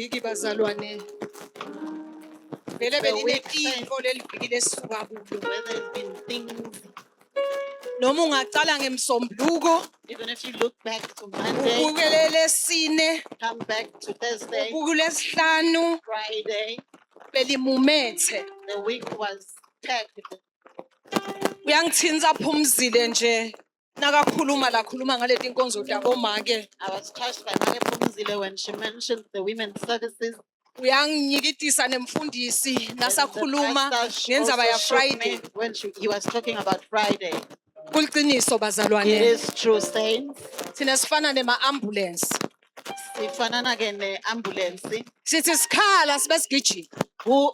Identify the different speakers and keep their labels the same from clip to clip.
Speaker 1: viki bazalwane. Vele
Speaker 2: It's a week
Speaker 1: belinetiko leli viki lesisuka kulo.
Speaker 2: where there's been things,
Speaker 1: Noma ungaqala ngemsombuluko,
Speaker 2: even if you look back to Monday,
Speaker 1: ubukele lesine,
Speaker 2: come back to Thursday,
Speaker 1: ubukele lesihlanu,
Speaker 2: Friday,
Speaker 1: belimumethe.
Speaker 2: the week was packed.
Speaker 1: Uyangithinta phumzile nje. Nakakhuluma la khuluma ngaleti inkonzo zabomake.
Speaker 2: I was touched by Mage Phumzile when she mentioned the women's services.
Speaker 1: Uyanginyikitisa nemfundisi
Speaker 2: And the
Speaker 1: nasakhuluma
Speaker 2: pastor
Speaker 1: ngendaba ya
Speaker 2: also shook
Speaker 1: Friday.
Speaker 2: me when he was talking about Friday.
Speaker 1: Kuliqiniso
Speaker 2: It
Speaker 1: bazalwane.
Speaker 2: is true, saints.
Speaker 1: Thina sifana nema-ambulance.
Speaker 2: Sifanana ke ne-ambulance,
Speaker 1: Sithi sikhala sibe sigijima.
Speaker 2: who,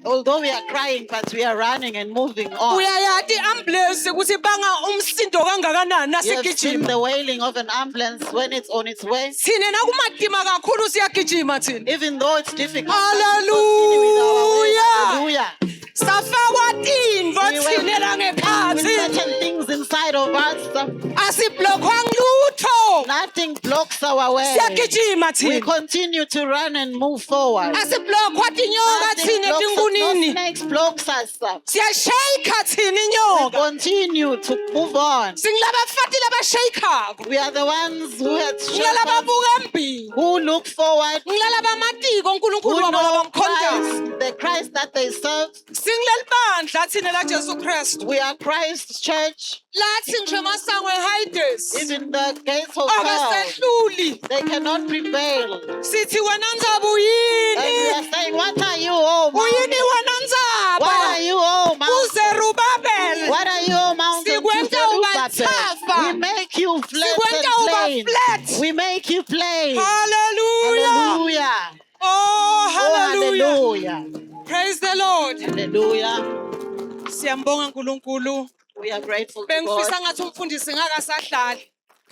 Speaker 2: although we are crying, but we are running and moving on.
Speaker 1: Uyayati i-ambulance ukuthi banga umsindo kangakanani
Speaker 2: You have seen
Speaker 1: nasigijima.
Speaker 2: the wailing of an ambulance when it's on its way.
Speaker 1: Thina nakumadima kakhulu siyagijima thina.
Speaker 2: Even though it's difficult, we continue with our way.
Speaker 1: Hallelujah.
Speaker 2: Hallelujah.
Speaker 1: Safakwa tindvo
Speaker 2: We went
Speaker 1: thina
Speaker 2: with
Speaker 1: ngephansi.
Speaker 2: certain things inside of us.
Speaker 1: Asiblokhwa ngilutho.
Speaker 2: Nothing blocks our way.
Speaker 1: Siyagijima
Speaker 2: We
Speaker 1: thina.
Speaker 2: continue to run and move forward.
Speaker 1: Asiblokhwa tinyoka
Speaker 2: Nothing
Speaker 1: thina
Speaker 2: blocks us. No
Speaker 1: tingunini.
Speaker 2: snakes blocks us.
Speaker 1: Siyashayikha thina
Speaker 2: We
Speaker 1: inyoka.
Speaker 2: continue to move on.
Speaker 1: Singilabafati labashayikhayo.
Speaker 2: We are the ones who had
Speaker 1: Ngilalababuka embili.
Speaker 2: who look forward,
Speaker 1: Ngilalabamatiko uNkulunkulu
Speaker 2: who
Speaker 1: wabo
Speaker 2: know
Speaker 1: labamkhondayo.
Speaker 2: Christ, the Christ that they serve.
Speaker 1: Singileli bandla thina la Jesu Kristu.
Speaker 2: We are Christ's church.
Speaker 1: Lathi ngisho masango eHides.
Speaker 2: Even the gates of hell,
Speaker 1: Akasehluli.
Speaker 2: they cannot prevail.
Speaker 1: Sithi wena Ndzaba
Speaker 2: And we
Speaker 1: uyini?
Speaker 2: are saying, what are you, oh
Speaker 1: Uyini
Speaker 2: mountain?
Speaker 1: wena Ndzaba?
Speaker 2: What are you, oh mountain?
Speaker 1: uZerubabel.
Speaker 2: What are you, oh mountain? To
Speaker 1: Sikwenta uba
Speaker 2: Zerubbabel?
Speaker 1: thafa.
Speaker 2: We make you flat
Speaker 1: Sikwenta
Speaker 2: and
Speaker 1: uba
Speaker 2: plain.
Speaker 1: flat.
Speaker 2: We make you plain.
Speaker 1: Hallelujah.
Speaker 2: Hallelujah.
Speaker 1: Oh,
Speaker 2: Oh,
Speaker 1: hallelujah.
Speaker 2: hallelujah.
Speaker 1: Praise the Lord.
Speaker 2: Hallelujah.
Speaker 1: Siyambonga uNkulunkulu.
Speaker 2: We are grateful to
Speaker 1: Bengifisa
Speaker 2: God.
Speaker 1: ngathi umfundisi ngakasahlali.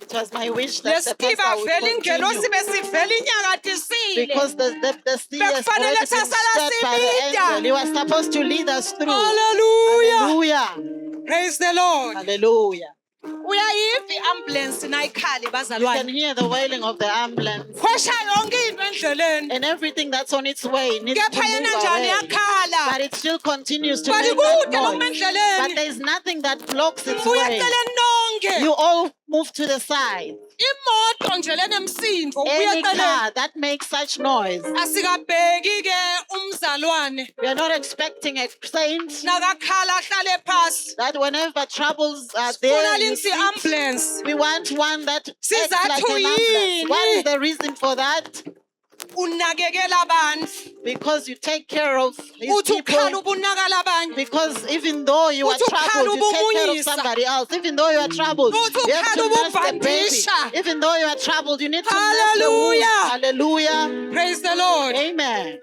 Speaker 2: It was my wish that the
Speaker 1: Lesikiba
Speaker 2: pastor would
Speaker 1: vele ingelo
Speaker 2: continue,
Speaker 1: sibe sivele inyakatisile.
Speaker 2: because the sea has
Speaker 1: Bekufanele
Speaker 2: already been
Speaker 1: sasala
Speaker 2: stirred by the
Speaker 1: sibida.
Speaker 2: angel. He was supposed to lead us through.
Speaker 1: Hallelujah.
Speaker 2: Hallelujah.
Speaker 1: Praise the Lord.
Speaker 2: Hallelujah.
Speaker 1: Uyayiva i-ambulance nayikhali
Speaker 2: You can
Speaker 1: bazalwane.
Speaker 2: hear the wailing of the ambulance,
Speaker 1: Khwesha yonke into endleleni.
Speaker 2: and everything that's on its way needs to
Speaker 1: Kepha
Speaker 2: move
Speaker 1: yena njani
Speaker 2: away.
Speaker 1: yakhala.
Speaker 2: But it still continues to
Speaker 1: But
Speaker 2: make
Speaker 1: kude
Speaker 2: that
Speaker 1: noma
Speaker 2: noise.
Speaker 1: endleleni.
Speaker 2: But there's nothing that blocks its way.
Speaker 1: Uyeceleni nonke.
Speaker 2: You all move to the side.
Speaker 1: Imoto nje lenemsindo
Speaker 2: Any
Speaker 1: uyeceleni.
Speaker 2: car that makes such noise,
Speaker 1: Asikabheki ke umzalwane
Speaker 2: we are not expecting a saint
Speaker 1: nakakhala ahlale phasi.
Speaker 2: that whenever troubles are
Speaker 1: Funa
Speaker 2: there, you
Speaker 1: linsi
Speaker 2: see,
Speaker 1: ambulance.
Speaker 2: we want one that acts
Speaker 1: Sizathu
Speaker 2: like an ambulance. What
Speaker 1: yini?
Speaker 2: is the reason for that?
Speaker 1: Unakekela abantu.
Speaker 2: Because you take care of his
Speaker 1: Uthi ukhala
Speaker 2: people.
Speaker 1: ubunakala abanye.
Speaker 2: Because even though you are
Speaker 1: Uthi
Speaker 2: troubled, you take care of
Speaker 1: ukhala
Speaker 2: somebody else. Even though you are troubled,
Speaker 1: Uthi
Speaker 2: you have to
Speaker 1: ukhala
Speaker 2: nurse the baby.
Speaker 1: ububhandisha.
Speaker 2: Even though you are troubled, you need to nurse the womb.
Speaker 1: Hallelujah.
Speaker 2: Hallelujah.
Speaker 1: Praise the Lord.
Speaker 2: Amen.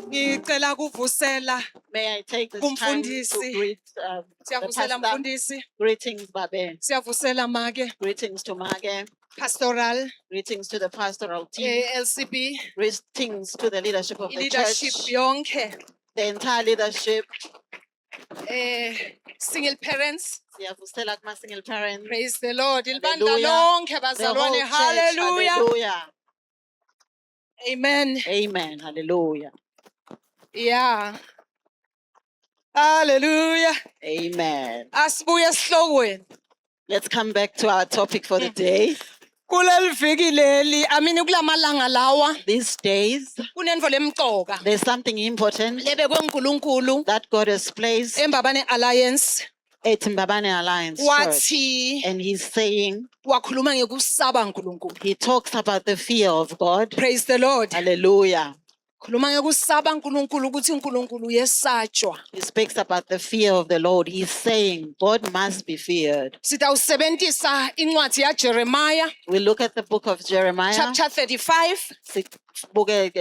Speaker 1: Ngicela kuvusela.
Speaker 2: May I take this time to
Speaker 1: Kumfundisi.
Speaker 2: greet the
Speaker 1: Siyavusela
Speaker 2: pastor.
Speaker 1: mfundisi.
Speaker 2: Greetings, Babe.
Speaker 1: Siyavusela make.
Speaker 2: Greetings to Mage.
Speaker 1: Pastoral.
Speaker 2: Greetings to the pastoral team.
Speaker 1: LCB.
Speaker 2: Greetings to the leadership of the
Speaker 1: Leadership
Speaker 2: church.
Speaker 1: yonke.
Speaker 2: The entire leadership.
Speaker 1: Single parents.
Speaker 2: Siyavusela kuma-single parents.
Speaker 1: Praise the Lord. Ilibandla
Speaker 2: Hallelujah.
Speaker 1: lonke
Speaker 2: The whole
Speaker 1: bazalwane.
Speaker 2: church.
Speaker 1: Hallelujah.
Speaker 2: Hallelujah.
Speaker 1: Amen.
Speaker 2: Amen. Hallelujah.
Speaker 1: Yeah. Hallelujah.
Speaker 2: Amen.
Speaker 1: Asibuye esihlokweni.
Speaker 2: Let's come back to our topic for the day.
Speaker 1: Kuleli viki leli, kulamalanga lawa,
Speaker 2: These days,
Speaker 1: kunento lemqoka.
Speaker 2: there's something important
Speaker 1: Lebekwe uNkulunkulu
Speaker 2: that God has placed
Speaker 1: eMbabane Alliance.
Speaker 2: at Mbabane Alliance Church.
Speaker 1: Wathi
Speaker 2: And he's saying,
Speaker 1: wakhuluma ngekusaba uNkulunkulu.
Speaker 2: he talks about the fear of God.
Speaker 1: Praise the Lord.
Speaker 2: Hallelujah.
Speaker 1: Khuluma ngekusaba uNkulunkulu ukuthi uNkulunkulu yesatshwa.
Speaker 2: He speaks about the fear of the Lord. He's saying God must be feared.
Speaker 1: Sitawusebenzisa incwadi yaJeremiah
Speaker 2: We look at the book of Jeremiah,
Speaker 1: chapter 35.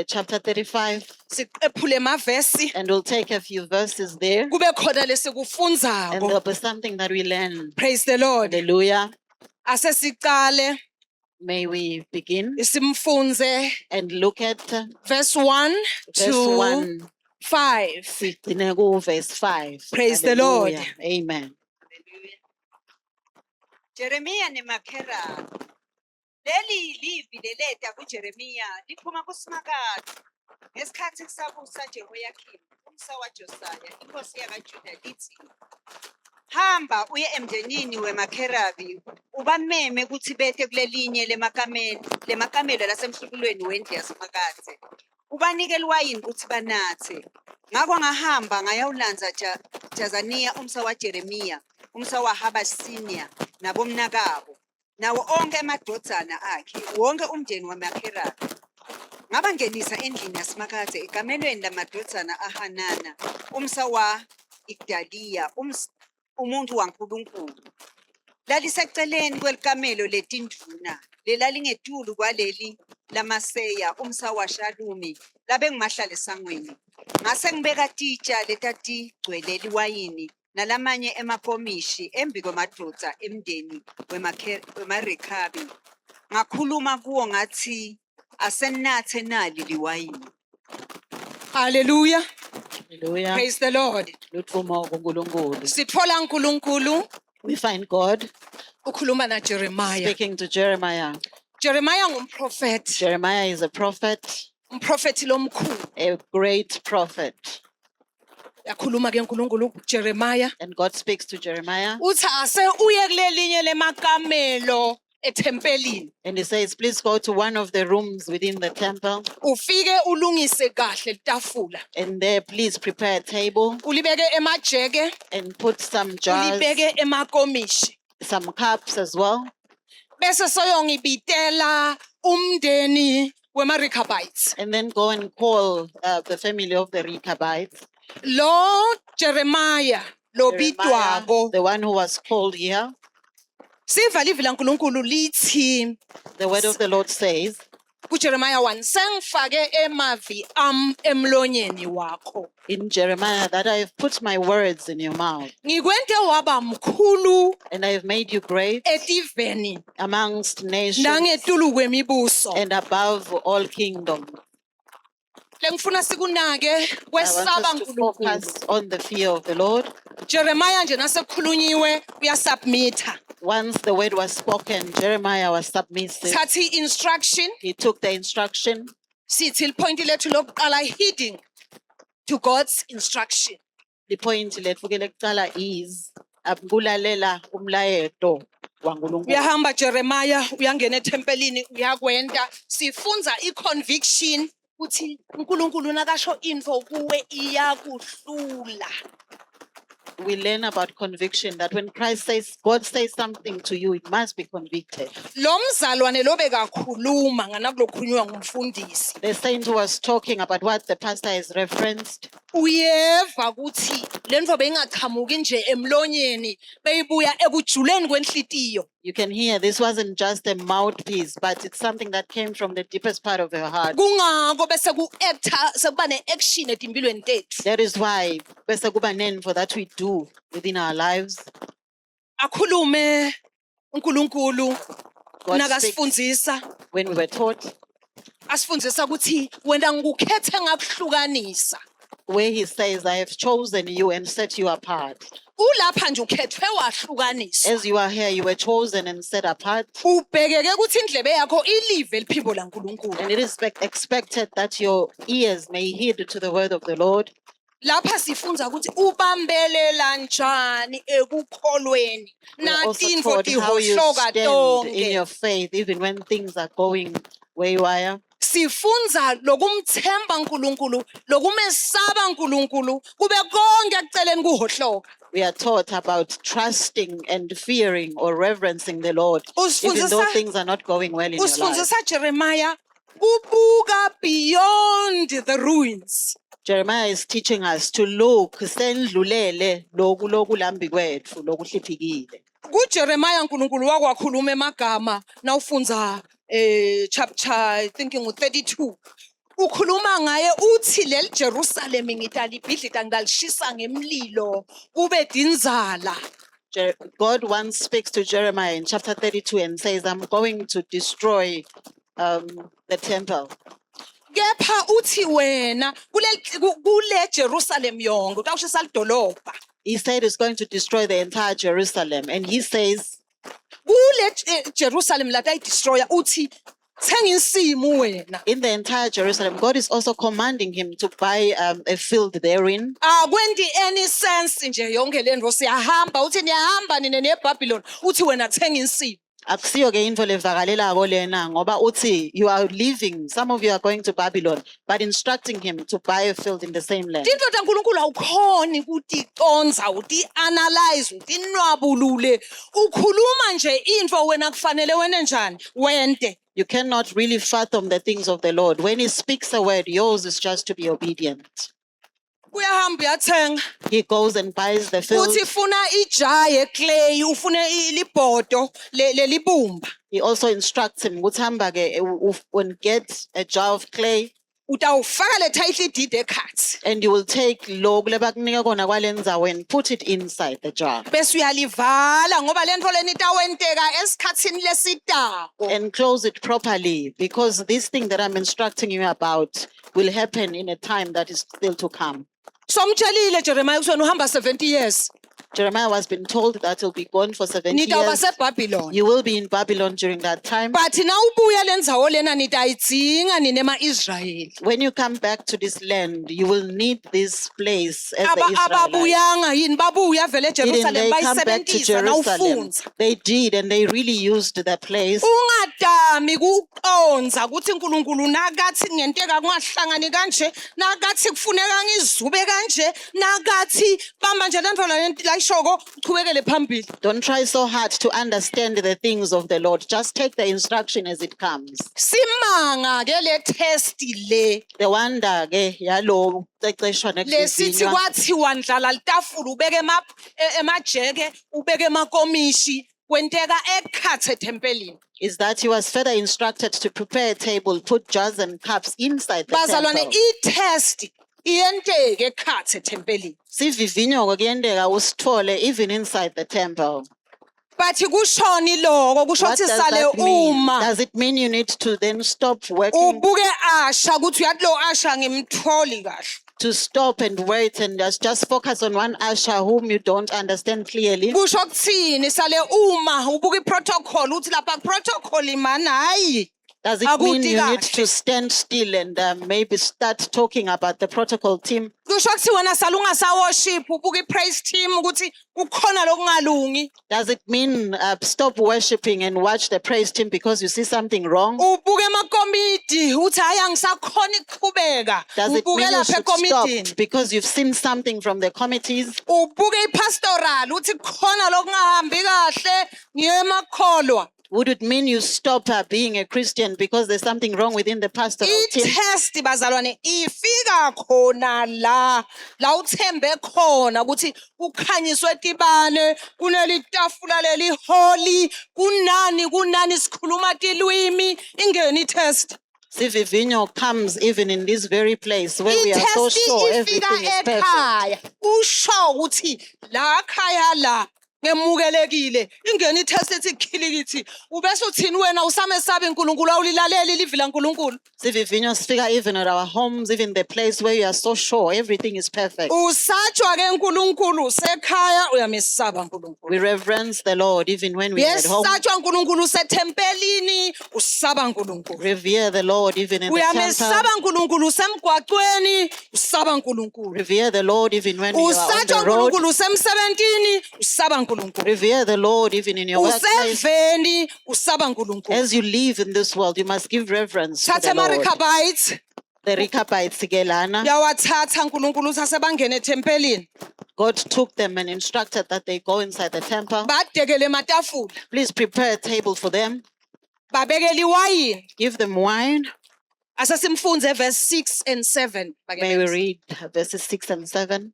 Speaker 2: chapter 35,
Speaker 1: Siqephule amavesi
Speaker 2: and we'll take a few verses there.
Speaker 1: kube khona
Speaker 2: And
Speaker 1: lesikufundzako.
Speaker 2: there'll be something that we learn.
Speaker 1: Praise the Lord.
Speaker 2: Hallelujah.
Speaker 1: Asesiqale
Speaker 2: May we begin
Speaker 1: simfunze
Speaker 2: and look at
Speaker 1: verse 1
Speaker 2: verse
Speaker 1: to
Speaker 2: 1.
Speaker 1: 5.
Speaker 2: Sigcine ku verse 5.
Speaker 1: Praise the Lord.
Speaker 2: Hallelujah. Amen.
Speaker 3: Jeremiah ni makhera Leli livi leleta kuJeremiya liphuma kuSimakade ngesikhathi kusabusa Jehoyakhini umsa waJosaya inkosi yakaJuda lithi, hamba uye emndenini weMakherabi ubameme ukuthi bethe kulelinye lemakamelo lasemhlubulweni wendlu yaseMakade, ubanikele iwayini ukuthi banathe. Ngakho ngahamba ngayawulanza Jazaniya umsa waJeremiya umsa waHabashinya nabomnakabo nawo onke amadodana akhe wonke umndeni wamaKherabi. Ngabangenisa endlini yaseMakade egamelweni lamadodana aHanana umsa wa-Igdaliya umuntu waNkulunkulu. Laliseceleni kwelikamelo letinduna lelalingetulu kwaleli lamaseya umsa waShalumi labengimahlala esangweni. Ngase ngibeka titsha letatigcwele liwayini nalamanye emakomishi embi kwamadoda emndeni wemaRekhabi. Ngakhuluma kuwo ngathi asenathe nali liwayini.
Speaker 1: Hallelujah.
Speaker 2: Hallelujah.
Speaker 1: Praise the Lord.
Speaker 2: Lutfuma kuNkulunkulu.
Speaker 1: Sithola uNkulunkulu
Speaker 2: We find God
Speaker 1: ukhuluma naJeremiah.
Speaker 2: speaking to Jeremiah.
Speaker 1: Jeremiah ngumprofeti,
Speaker 2: Jeremiah is a prophet,
Speaker 1: umprofeti lomkhulu.
Speaker 2: a great prophet.
Speaker 1: Yakhuluma ke uNkulunkulu kuJeremiah.
Speaker 2: And God speaks to Jeremiah
Speaker 1: Uthi ase uye kulelinye lemakamelo ethempelini.
Speaker 2: and he says, please go to one of the rooms within the temple
Speaker 1: Ufike ulungise kahle itafula.
Speaker 2: and there please prepare a table
Speaker 1: Ulibeke emajeke,
Speaker 2: and put some jars,
Speaker 1: ulibeke emakomishi.
Speaker 2: some cups as well.
Speaker 1: Bese soyongibitela umndeni wemaRechabites.
Speaker 2: And then go and call the family of the Rechabites.
Speaker 1: Lo Jeremiah lo
Speaker 2: Jeremiah,
Speaker 1: bitwako.
Speaker 2: the one who was called here,
Speaker 1: Siva livi laNkulunkulu lithi
Speaker 2: the word of the Lord says,
Speaker 1: kuJeremiah 1, sengifake emavi emlonyeni wakho.
Speaker 2: in Jeremiah, that I have put my words in your mouth
Speaker 1: Ngikwente waba mkhulu
Speaker 2: and I have made you great
Speaker 1: etiveni
Speaker 2: amongst nations
Speaker 1: nangetulu kwemibuso.
Speaker 2: and above all kingdoms.
Speaker 1: Lengifuna sikunake
Speaker 2: I
Speaker 1: kwesaba
Speaker 2: want us to focus
Speaker 1: uNkulunkulu.
Speaker 2: on the fear of the Lord.
Speaker 1: Jeremiah nje nasekukhulunyiwe uyasubmitha.
Speaker 2: Once the word was spoken, Jeremiah was submissive.
Speaker 1: Thathi instruction
Speaker 2: He took the instruction.
Speaker 1: sithi lipoint lethu lokuqala heeding to God's instruction.
Speaker 2: The point letfukele kuqala is ukulalela umlayeto waNkulunkulu.
Speaker 1: Uyahamba Jeremiah uyangena ethempelini uyakwenta sifunza iconviction uthi uNkulunkulu nakasho info kuwe iyakuhlula.
Speaker 2: We learn about conviction that when Christ says, God says something to you, it must be convicted.
Speaker 1: Lo mzalwane lo bekakhuluma nganakulokhulunywa ngumfundisi.
Speaker 2: The saint who was talking about what the pastor has referenced,
Speaker 1: Uyeva ukuthi lento beyingaqhamuki nje emlonyeni beyibuya ekujuleni kwenhlitiyo.
Speaker 2: you can hear this wasn't just a mouthpiece, but it's something that came from the deepest part of her heart.
Speaker 1: Kungako bese ku-acta sekuba ne-action etimpilweni tethu.
Speaker 2: That is why bese kuba for that we do within our lives.
Speaker 1: Akhulume uNkulunkulu
Speaker 2: God speaks
Speaker 1: nakasifundzisa
Speaker 2: when we were taught,
Speaker 1: asifundzisa ukuthi wena ngikukhethe ngakuhlukanisa.
Speaker 2: where he says, I have chosen you and set you apart.
Speaker 1: Ulapha nje ukhethwe wahlukanisa.
Speaker 2: As you are here, you were chosen and set apart.
Speaker 1: Ubhekeke ukuthi indlebe yakho ilive liphimbo laNkulunkulu.
Speaker 2: And it is expected that your ears may heed to the word of the Lord.
Speaker 1: Lapha sifunza ukuthi ubambelela njani ekukholweni.
Speaker 2: We are also
Speaker 1: Nathi info
Speaker 2: taught how you
Speaker 1: tihohloka
Speaker 2: stand in
Speaker 1: tonke.
Speaker 2: your faith, even when things are going waywire.
Speaker 1: Sifunza lokumthemba uNkulunkulu, lokumesaba uNkulunkulu, kube konke ekuceleni kuhohloka.
Speaker 2: We are taught about trusting and fearing or reverencing the Lord, even though
Speaker 1: Usifundisa
Speaker 2: things are not going well in your life.
Speaker 1: usifundisa Jeremiah ubuka beyond the ruins.
Speaker 2: Jeremiah is teaching us to look, sendlulele loku lokulambi kwethu lokuhliphikile.
Speaker 1: KuJeremiah uNkulunkulu wakwakhuluma emagama nawufunza chapter I think ngu-32. Ukhuluma ngaye uthi leli Jerusalem ngitalibhidlika ngidalishisa ngemlilo kube dinzala.
Speaker 2: God once speaks to Jeremiah in chapter 32 and says, I'm going to destroy the temple.
Speaker 1: Kepha uthi wena kule Jerusalem yonke utawushisa lidolobha.
Speaker 2: He said he's going to destroy the entire Jerusalem. And he says,
Speaker 1: Jerusalem la tayi destroyer uthi thenga insimu wena.
Speaker 2: In the entire Jerusalem, God is also commanding him to buy a field therein.
Speaker 1: Akwendi any sense nje yonke le nto siyahamba uthi niyahamba nine neBabylon uthi wena thenga insimu.
Speaker 2: Akusiyo ke into levakalelako lena ngoba uthi you are leaving, some of you are going to Babylon, but instructing him to buy a field in the same land.
Speaker 1: Into kaNkulunkulu awukhoni ukuthi iconza uthi analyze uthi inwabulule ukhuluma nje into wena kufanele wena njani wente.
Speaker 2: You cannot really fathom the things of the Lord. When he speaks a word, yours is just to be obedient.
Speaker 1: Uyahamba uyathenga
Speaker 2: He goes and buys the field.
Speaker 1: uthi funa ijaye clay ufune libhodo lelibumba.
Speaker 2: He also instructs him, ukuthi hamba ke, when get a jar of clay,
Speaker 1: Utawufaka le title deed ekhathi.
Speaker 2: and you will take lo lebakunika kona kwalendzawo and put it inside the jar.
Speaker 1: Bese uyalivala ngoba lento leni itawenteka esikhatsini lesitako.
Speaker 2: And close it properly, because this thing that I'm instructing you about will happen in a time that is still to come.
Speaker 1: Somtshelile Jeremiah ukuthi wena uhamba 70 years.
Speaker 2: Jeremiah was been told that he'll be gone for 70
Speaker 1: Nitawuba
Speaker 2: years.
Speaker 1: seBabylon.
Speaker 2: You will be in Babylon during that time.
Speaker 1: But nawubuya lendzawo lena nitayidzinga nine ma-Israel.
Speaker 2: When you come back to this land, you will need this place as the Israelites.
Speaker 1: Ababuyanga yini babuya vele
Speaker 2: Didn't
Speaker 1: eJerusalem
Speaker 2: they come back to
Speaker 1: bayisebenzisa
Speaker 2: Jerusalem?
Speaker 1: nawufunza.
Speaker 2: They did, and they really used the place.
Speaker 1: Ungadami kuqonza ukuthi uNkulunkulu nakathi ngenteka kungahlangani kanje, nakathi kufuneka ngizube kanje, nakathi bamba nje lento la ishoko uchubekele phambili.
Speaker 2: Don't try so hard to understand the things of the Lord. Just take the instruction as it comes.
Speaker 1: Simanga ke le test le.
Speaker 2: The wonder ke yalo ceceshwa
Speaker 1: Lesithi
Speaker 2: nekuvivinywa
Speaker 1: kwathiwa ndlala litafula ubeke emajeke ubeke emakomishi kwenteka ekhathe tempelini.
Speaker 2: is that he was further instructed to prepare a table, put jars and cups inside the
Speaker 1: Bazalwane
Speaker 2: temple.
Speaker 1: i-test iyenteke ekhathe tempelini.
Speaker 2: Sivivinyo kuyendeka usithole even inside the temple.
Speaker 1: But kushoni lokho kusho
Speaker 2: What
Speaker 1: ukuthi
Speaker 2: does
Speaker 1: sale
Speaker 2: that mean?
Speaker 1: uma
Speaker 2: Does it mean you need to then stop working,
Speaker 1: ubuke Asha ukuthi uyathi lo Asha ngimtholi kahle.
Speaker 2: to stop and wait and just focus on one usher whom you don't understand clearly?
Speaker 1: Kusho kuthini sale uma ubuke iprotocol uthi lapha protocol imani hayi.
Speaker 2: Does it mean
Speaker 1: Akuti
Speaker 2: you need
Speaker 1: kahle.
Speaker 2: to stand still and maybe start talking about the protocol team?
Speaker 1: Kusho ukuthi wena sale ungasa-worship ubuke i-praise team ukuthi kukhona lokungalungi.
Speaker 2: Does it mean stop worshiping and watch the praise team because you see something wrong?
Speaker 1: Ubuke emakomidi uthi hayi angisakhona ukuqhubeka.
Speaker 2: Does it
Speaker 1: Ubuke
Speaker 2: mean you
Speaker 1: lapha
Speaker 2: should
Speaker 1: ekomidini.
Speaker 2: stop because you've seen something from the committees?
Speaker 1: Ubuke ipastoral uthi khona lokungahambi kahle ngiye emakholwa.
Speaker 2: Would it mean you stop being a Christian because there's something wrong within the pastoral team?
Speaker 1: I-test bazalwane ifika khona la uthembe khona ukuthi kukhanyiswe tibane kuneli tafula leli holy kunani sikhuluma tilwimi ingeni i-test.
Speaker 2: Sivivinyo comes even in this very place where we are so
Speaker 1: I-test
Speaker 2: sure
Speaker 1: ifika
Speaker 2: everything is perfect.
Speaker 1: ekhaya usho ukuthi la khaya la ngemukelekile ingeni i-test ethi khilikithi ubese uthini wena usamesabe uNkulunkulu awulilaleli livi laNkulunkulu.
Speaker 2: Sivivinyo speaker even at our homes, even the place where you are so sure everything is perfect.
Speaker 1: Usatshwa ke uNkulunkulu sekhaya uyamesaba uNkulunkulu.
Speaker 2: We reverence the Lord even when we are at home.
Speaker 1: Yesatshwa uNkulunkulu sethempelini usaba uNkulunkulu.
Speaker 2: Revere the Lord even in the temple.
Speaker 1: Uyamesaba uNkulunkulu semgwaqweni usaba uNkulunkulu.
Speaker 2: Revere the Lord even when you are on
Speaker 1: Usatshwa
Speaker 2: the road.
Speaker 1: uNkulunkulu semsebentini usaba uNkulunkulu.
Speaker 2: Revere the Lord even in your workplace.
Speaker 1: Useveni usaba uNkulunkulu.
Speaker 2: As you live in this world, you must give reverence to
Speaker 1: Thatha
Speaker 2: the Lord.
Speaker 1: amaRechabites
Speaker 2: The Rechabites ke lana,
Speaker 1: yawathatha uNkulunkulu uthathe bangene etempelini.
Speaker 2: God took them and instructed that they go inside the temple.
Speaker 1: Badekele ematafula.
Speaker 2: Please prepare a table for them.
Speaker 1: Babekele iwayini.
Speaker 2: Give them wine.
Speaker 1: Asesimfunze verse 6 and 7.
Speaker 2: May we read verses 6 and 7.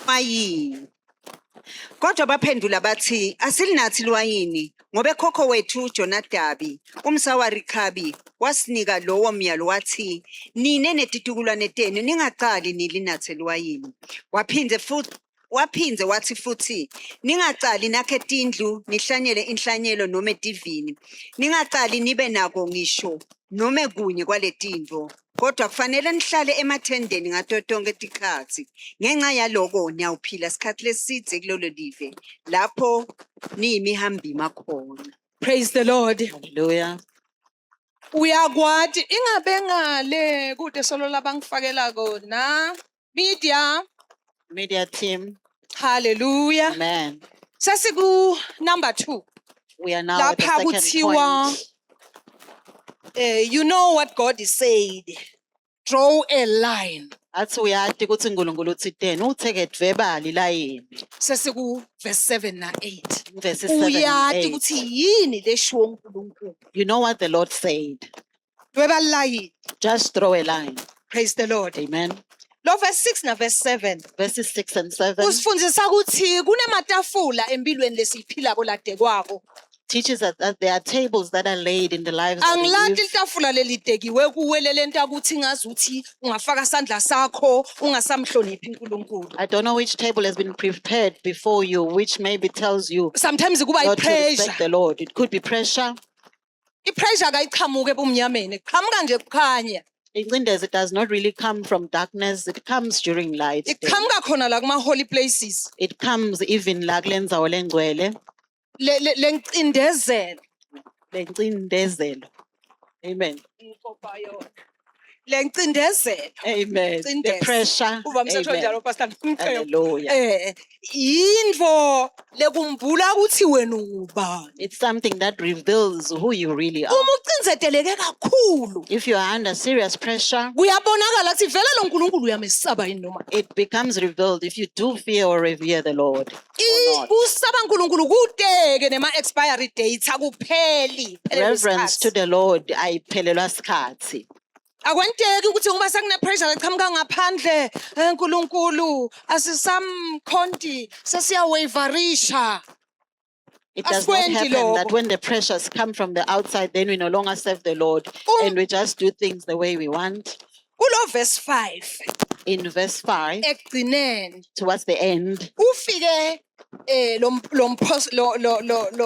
Speaker 3: Wayini. Kodwa baphendula bathi asilinathi lwayini ngoba ekhokho wethu uJonadabi umsa waRekhabi wasinika lowo myalo wathi nine netitukulwane tenu ningaqali nilinathe lwayini. Waphinze wathi futhi ningaqali nakhe tindlu nihlanyele inhlanyelo noma edivini. Ningaqali nibe nako ngisho noma kunye kwaletinto kodwa kufanele nihlale emathendeni ngato tonke tikhathi. Ngenxa yaloko niyawuphila isikhathi lesidze kulelo live lapho niyimihambi makhona.
Speaker 1: Praise the Lord.
Speaker 2: Hallelujah.
Speaker 1: Uyakwati ingabe ngale kude solo labangifakela kona.
Speaker 2: Media team.
Speaker 1: Hallelujah.
Speaker 2: Amen.
Speaker 1: Sesiku number 2.
Speaker 2: We are now at the
Speaker 1: Lapha
Speaker 2: second
Speaker 1: kuthiwa
Speaker 2: point.
Speaker 1: you know what God is said. Draw a line.
Speaker 2: Athi uyati ukuthi uNkulunkulu uthini uthekethwebali layini.
Speaker 1: Sesiku verse 7 na 8.
Speaker 2: Verses 7 and
Speaker 1: Uyati
Speaker 2: 8.
Speaker 1: ukuthi yini leshiwo uNkulunkulu.
Speaker 2: You know what the Lord said.
Speaker 1: Dweba line.
Speaker 2: Just throw a line.
Speaker 1: Praise the Lord.
Speaker 2: Amen.
Speaker 1: Lo verse 6 na verse 7.
Speaker 2: Verses 6 and 7
Speaker 1: Usifundisa ukuthi kunematafula empilweni lesiphila kolade kwako.
Speaker 2: teaches us that there are tables that are laid in the lives of the
Speaker 1: Angilati
Speaker 2: youth.
Speaker 1: itafula lelidekiwe kuwe lento ukuthi ngazuthi ungafaka sandla sakho ungasamhloniphi uNkulunkulu.
Speaker 2: I don't know which table has been prepared before you, which maybe tells you
Speaker 1: Sometimes kuba
Speaker 2: not to respect
Speaker 1: ipressure.
Speaker 2: the Lord. It could be pressure.
Speaker 1: Ipressure kayiqhamuke ebumnyameni. Qhamuka nje kukhanya.
Speaker 2: Incindezi, it does not really come from darkness. It comes during light.
Speaker 1: Iqhamuka khona la kuma holy places.
Speaker 2: It comes even la kule ndzawo lengcwele,
Speaker 1: Lencindezelo.
Speaker 2: lencindezelo. Amen.
Speaker 1: Lencindezelo.
Speaker 2: Amen. The
Speaker 1: Incindezi.
Speaker 2: pressure.
Speaker 1: Uvamise
Speaker 2: Amen.
Speaker 1: njalo Pastor Mthembu.
Speaker 2: Hallelujah.
Speaker 1: Yinto lekumbula ukuthi wena ubani.
Speaker 2: It's something that reveals who you really are.
Speaker 1: Uma ucinzeteleke kakhulu
Speaker 2: If you are under serious pressure,
Speaker 1: kuyabonakala ukuthi vele lo nkulunkulu uyamesaba yini noma
Speaker 2: it becomes revealed if you do fear or revere the Lord. or not.
Speaker 1: kusaba nkulunkulu kuteke nema-expiry dates akupheli
Speaker 2: Reverence to the Lord ayiphelelwa sikhathi.
Speaker 1: akwenteki ukuthi ngoba sekune-pressure eqhamuka ngaphandle nkulunkulu asisamkhonti sesiyawaverisha.
Speaker 2: It does not
Speaker 1: Asikwendi
Speaker 2: happen
Speaker 1: lokho.
Speaker 2: that when the pressures come from the outside, then we no longer serve the Lord and we just do things the way we want.
Speaker 1: Kulo verse 5
Speaker 2: In verse 5,
Speaker 1: ekugcineni
Speaker 2: towards the end,
Speaker 1: ufike lo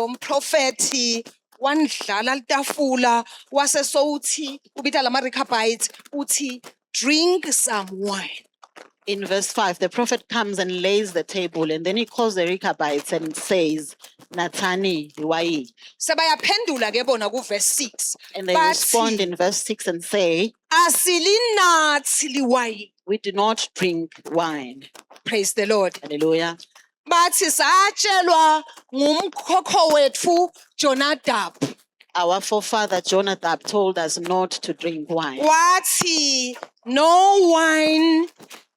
Speaker 1: mprofethi wandlala litafula wase sowuthi ubita lama Rechabites uthi drink some wine.
Speaker 2: in verse 5, the prophet comes and lays the table and then he calls the Rechabites and says, Nathani, iwayini.
Speaker 1: Sebayaphendula ke bona ku verse 6
Speaker 2: And they
Speaker 1: Bathi,
Speaker 2: respond in verse 6 and say,
Speaker 1: asilinathi liwayini.
Speaker 2: we do not drink wine.
Speaker 1: Praise the Lord.
Speaker 2: Hallelujah.
Speaker 1: Bathi satshelwa ngumkhokho wethu Jonadab
Speaker 2: Our forefather Jonadab told us not to drink wine.
Speaker 1: wathi no wine,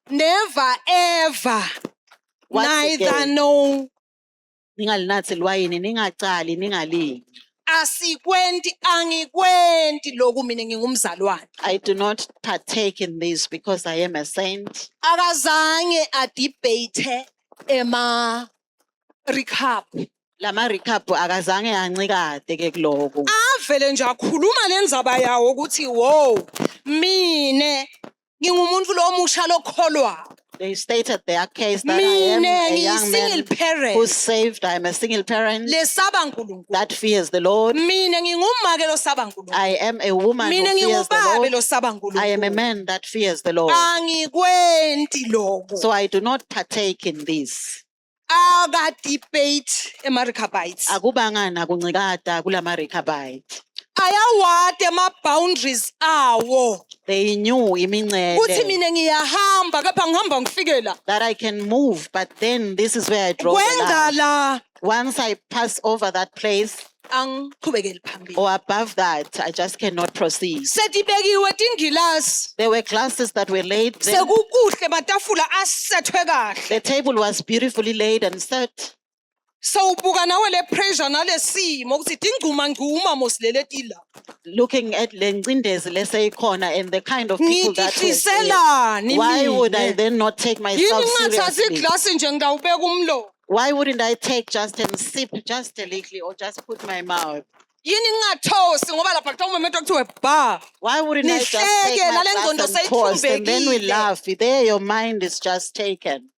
Speaker 1: never ever,
Speaker 2: Wathi
Speaker 1: neither
Speaker 2: ke,
Speaker 1: no.
Speaker 2: ningalinathi liwayini, ningacali, ningalingi.
Speaker 1: Angikwendi lokhu mina ngingumzalwane.
Speaker 2: I do not partake in this because I am a saint.
Speaker 1: Akazange adebate Rechab.
Speaker 2: Lama recap akazange ancikade ke kuloko.
Speaker 1: Avele nje akhuluma lenzaba yawo ukuthi wo mine ngingumuntu lomusha lokholwa.
Speaker 2: They stated their case that I am
Speaker 1: Mine
Speaker 2: a young man
Speaker 1: ngiyisingle parent
Speaker 2: who's saved. I am a single parent
Speaker 1: lesaba uNkulunkulu.
Speaker 2: that fears the Lord.
Speaker 1: Mine ngingumake losaba uNkulunkulu.
Speaker 2: I am a woman who
Speaker 1: Mina
Speaker 2: fears the
Speaker 1: ngingubabe
Speaker 2: Lord.
Speaker 1: losaba
Speaker 2: I am a
Speaker 1: uNkulunkulu.
Speaker 2: man that fears the Lord.
Speaker 1: Angikwendi lokho.
Speaker 2: So I do not partake in this.
Speaker 1: Aka debate eMarikabites.
Speaker 2: Akubangana kuncikada kulama Rechabites.
Speaker 1: Ayawade ama-boundaries awo.
Speaker 2: They knew
Speaker 1: Kuthi
Speaker 2: imincele
Speaker 1: mina ngiyahamba kepha ngihamba ngifike
Speaker 2: that I can move, but then this is where I draw the
Speaker 1: Kwenda
Speaker 2: line.
Speaker 1: la
Speaker 2: Once I pass over that place
Speaker 1: angiqhubekeli phambili.
Speaker 2: or above that, I just cannot proceed.
Speaker 1: Setibekiwe tindilasi.
Speaker 2: There were glasses that were laid there.
Speaker 1: Sekukuhle matafula asethwe kahle.
Speaker 2: The table was beautifully laid and set.
Speaker 1: Sawubuka nawe le pressure nale simo ukuthi dingcuma ngcuma mosilele tila.
Speaker 2: Looking at lencindezi leseyikhona and the kind of people that were there.
Speaker 1: Ngitihliselani
Speaker 2: Why would I
Speaker 1: mina?
Speaker 2: then not take
Speaker 1: Yini
Speaker 2: myself
Speaker 1: ngingathathi
Speaker 2: seriously?
Speaker 1: iglasi nje ngidawubeka umlo?
Speaker 2: Why wouldn't I take just and sip just a little or just put my mouth?
Speaker 1: Yini ngingathosi ngoba lapha kuthiwa umuntu kuthiwe bar.
Speaker 2: Why wouldn't I just take
Speaker 1: Nihleke,
Speaker 2: my
Speaker 1: nale ngqondo
Speaker 2: glass and toast and then we
Speaker 1: seyithumbekile.
Speaker 2: laugh? There your mind is just taken.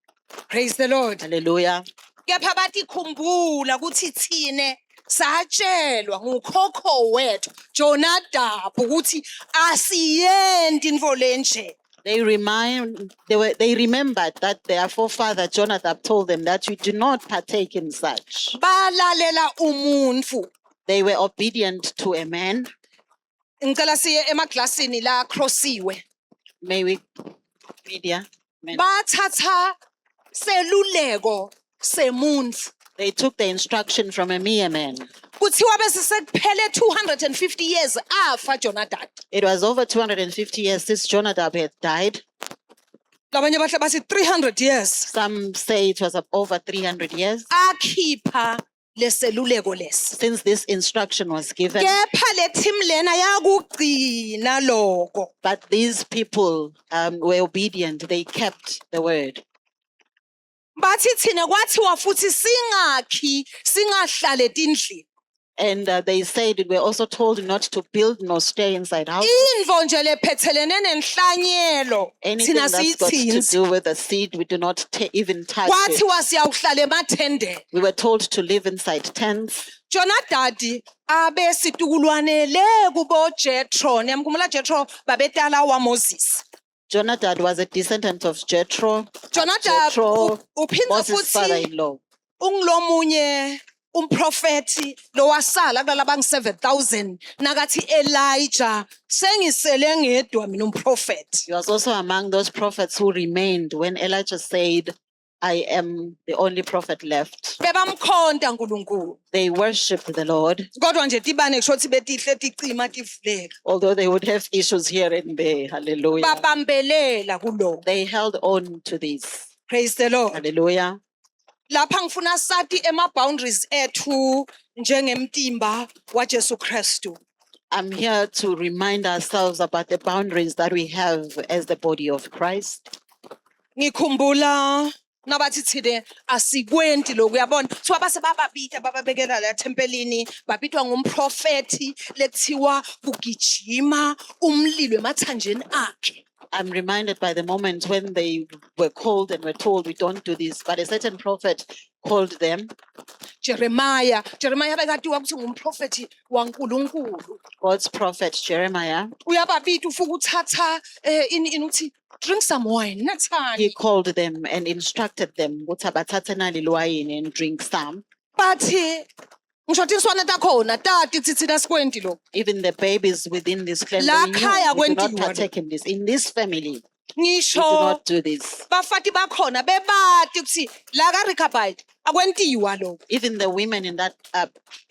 Speaker 1: Praise the Lord.
Speaker 2: Hallelujah.
Speaker 1: Kepha bathi khumbula ukuthi thine satshelwa ngukhokho wethu Jonadab ukuthi asiyendi into lenje.
Speaker 2: They remembered that their forefather Jonadab told them that you do not partake in such.
Speaker 1: Balalela umuntu.
Speaker 2: They were obedient to a man.
Speaker 1: Ngicela siye emaglasini la crossiwe.
Speaker 2: May we, media. Men.
Speaker 1: Bathatha seluleko semuntu.
Speaker 2: They took the instruction from a mere man.
Speaker 1: Kuthiwa bese sekuphele 250 years afa Jonadab.
Speaker 2: It was over 250 years since Jonadab had died.
Speaker 1: Labanye bahle bathi 300 years.
Speaker 2: Some say it was over 300 years
Speaker 1: Akhipha leseluleko lesi.
Speaker 2: since this instruction was given.
Speaker 1: Kepha le team lena yakugcina lokho.
Speaker 2: But these people were obedient. They kept the word.
Speaker 1: Bathi thina kwathiwa futhi singakhi singahlale tindlini.
Speaker 2: And they said we were also told not to build nor stay inside houses.
Speaker 1: Indvo nje lephethelene nenhlanyelo
Speaker 2: Anything
Speaker 1: thina
Speaker 2: that's got to
Speaker 1: siyithinzi.
Speaker 2: do with the seed, we do not even touch it.
Speaker 1: Kwathiwa siyawuhlala emathendeni.
Speaker 2: We were told to live inside tents.
Speaker 1: Jonadab abe situkulwane le kubo Jethro. Niyamkhumbula Jethro babetala wa Moses.
Speaker 2: Jonadab was a descendant of Jethro.
Speaker 1: Jonadab
Speaker 2: Jethro,
Speaker 1: uphinda
Speaker 2: Moses'
Speaker 1: futhi
Speaker 2: father-in-law.
Speaker 1: ungilomunye umprofeti lowasala kulaba 7,000 nakathi Elijah sengisele ngedwa mina umprofeti.
Speaker 2: He was also among those prophets who remained when Elijah said, I am the only prophet left.
Speaker 1: Bebamkhonta uNkulunkulu.
Speaker 2: They worshipped the Lord,
Speaker 1: Kodwa nje tibane kusho ukuthi betihle ticima tivuleka.
Speaker 2: although they would have issues here and there. Hallelujah.
Speaker 1: Babambelela kuloko.
Speaker 2: They held on to this.
Speaker 1: Praise the Lord.
Speaker 2: Hallelujah.
Speaker 1: Lapha ngifuna sathi ema boundaries ethu njengemtimba waJesu Kristu.
Speaker 2: I'm here to remind ourselves about the boundaries that we have as the body of Christ.
Speaker 1: Ngikhumbula nabathi thine asikwendi lokhu uyabona kuthiwa base bababita bababekela la tempelini babitwa ngumprofeti lekuthiwa kugijima umlilo emathanjeni akhe.
Speaker 2: I'm reminded by the moment when they were called and were told we don't do this, but a certain prophet called them.
Speaker 1: Jeremiah bekatiwa ukuthi ngumprofeti waNkulunkulu.
Speaker 2: God's prophet Jeremiah.
Speaker 1: Uyababita ufuka uthatha ini uthi drink some wine
Speaker 2: He
Speaker 1: nathani.
Speaker 2: called them and instructed them ukuthi abathathe nali liwayini and drink some.
Speaker 1: Bathi ngisho tinswane takhona tati thina sikwendi lo.
Speaker 2: Even the babies within this clan,
Speaker 1: La
Speaker 2: they knew
Speaker 1: khaya
Speaker 2: we do not
Speaker 1: kwenziwa
Speaker 2: partake in this. In this family, we do
Speaker 1: Ngisho
Speaker 2: not do this.
Speaker 1: bafati bakhona bebati ukuthi la ka Richabite akwentiwa lo.
Speaker 2: Even the women in that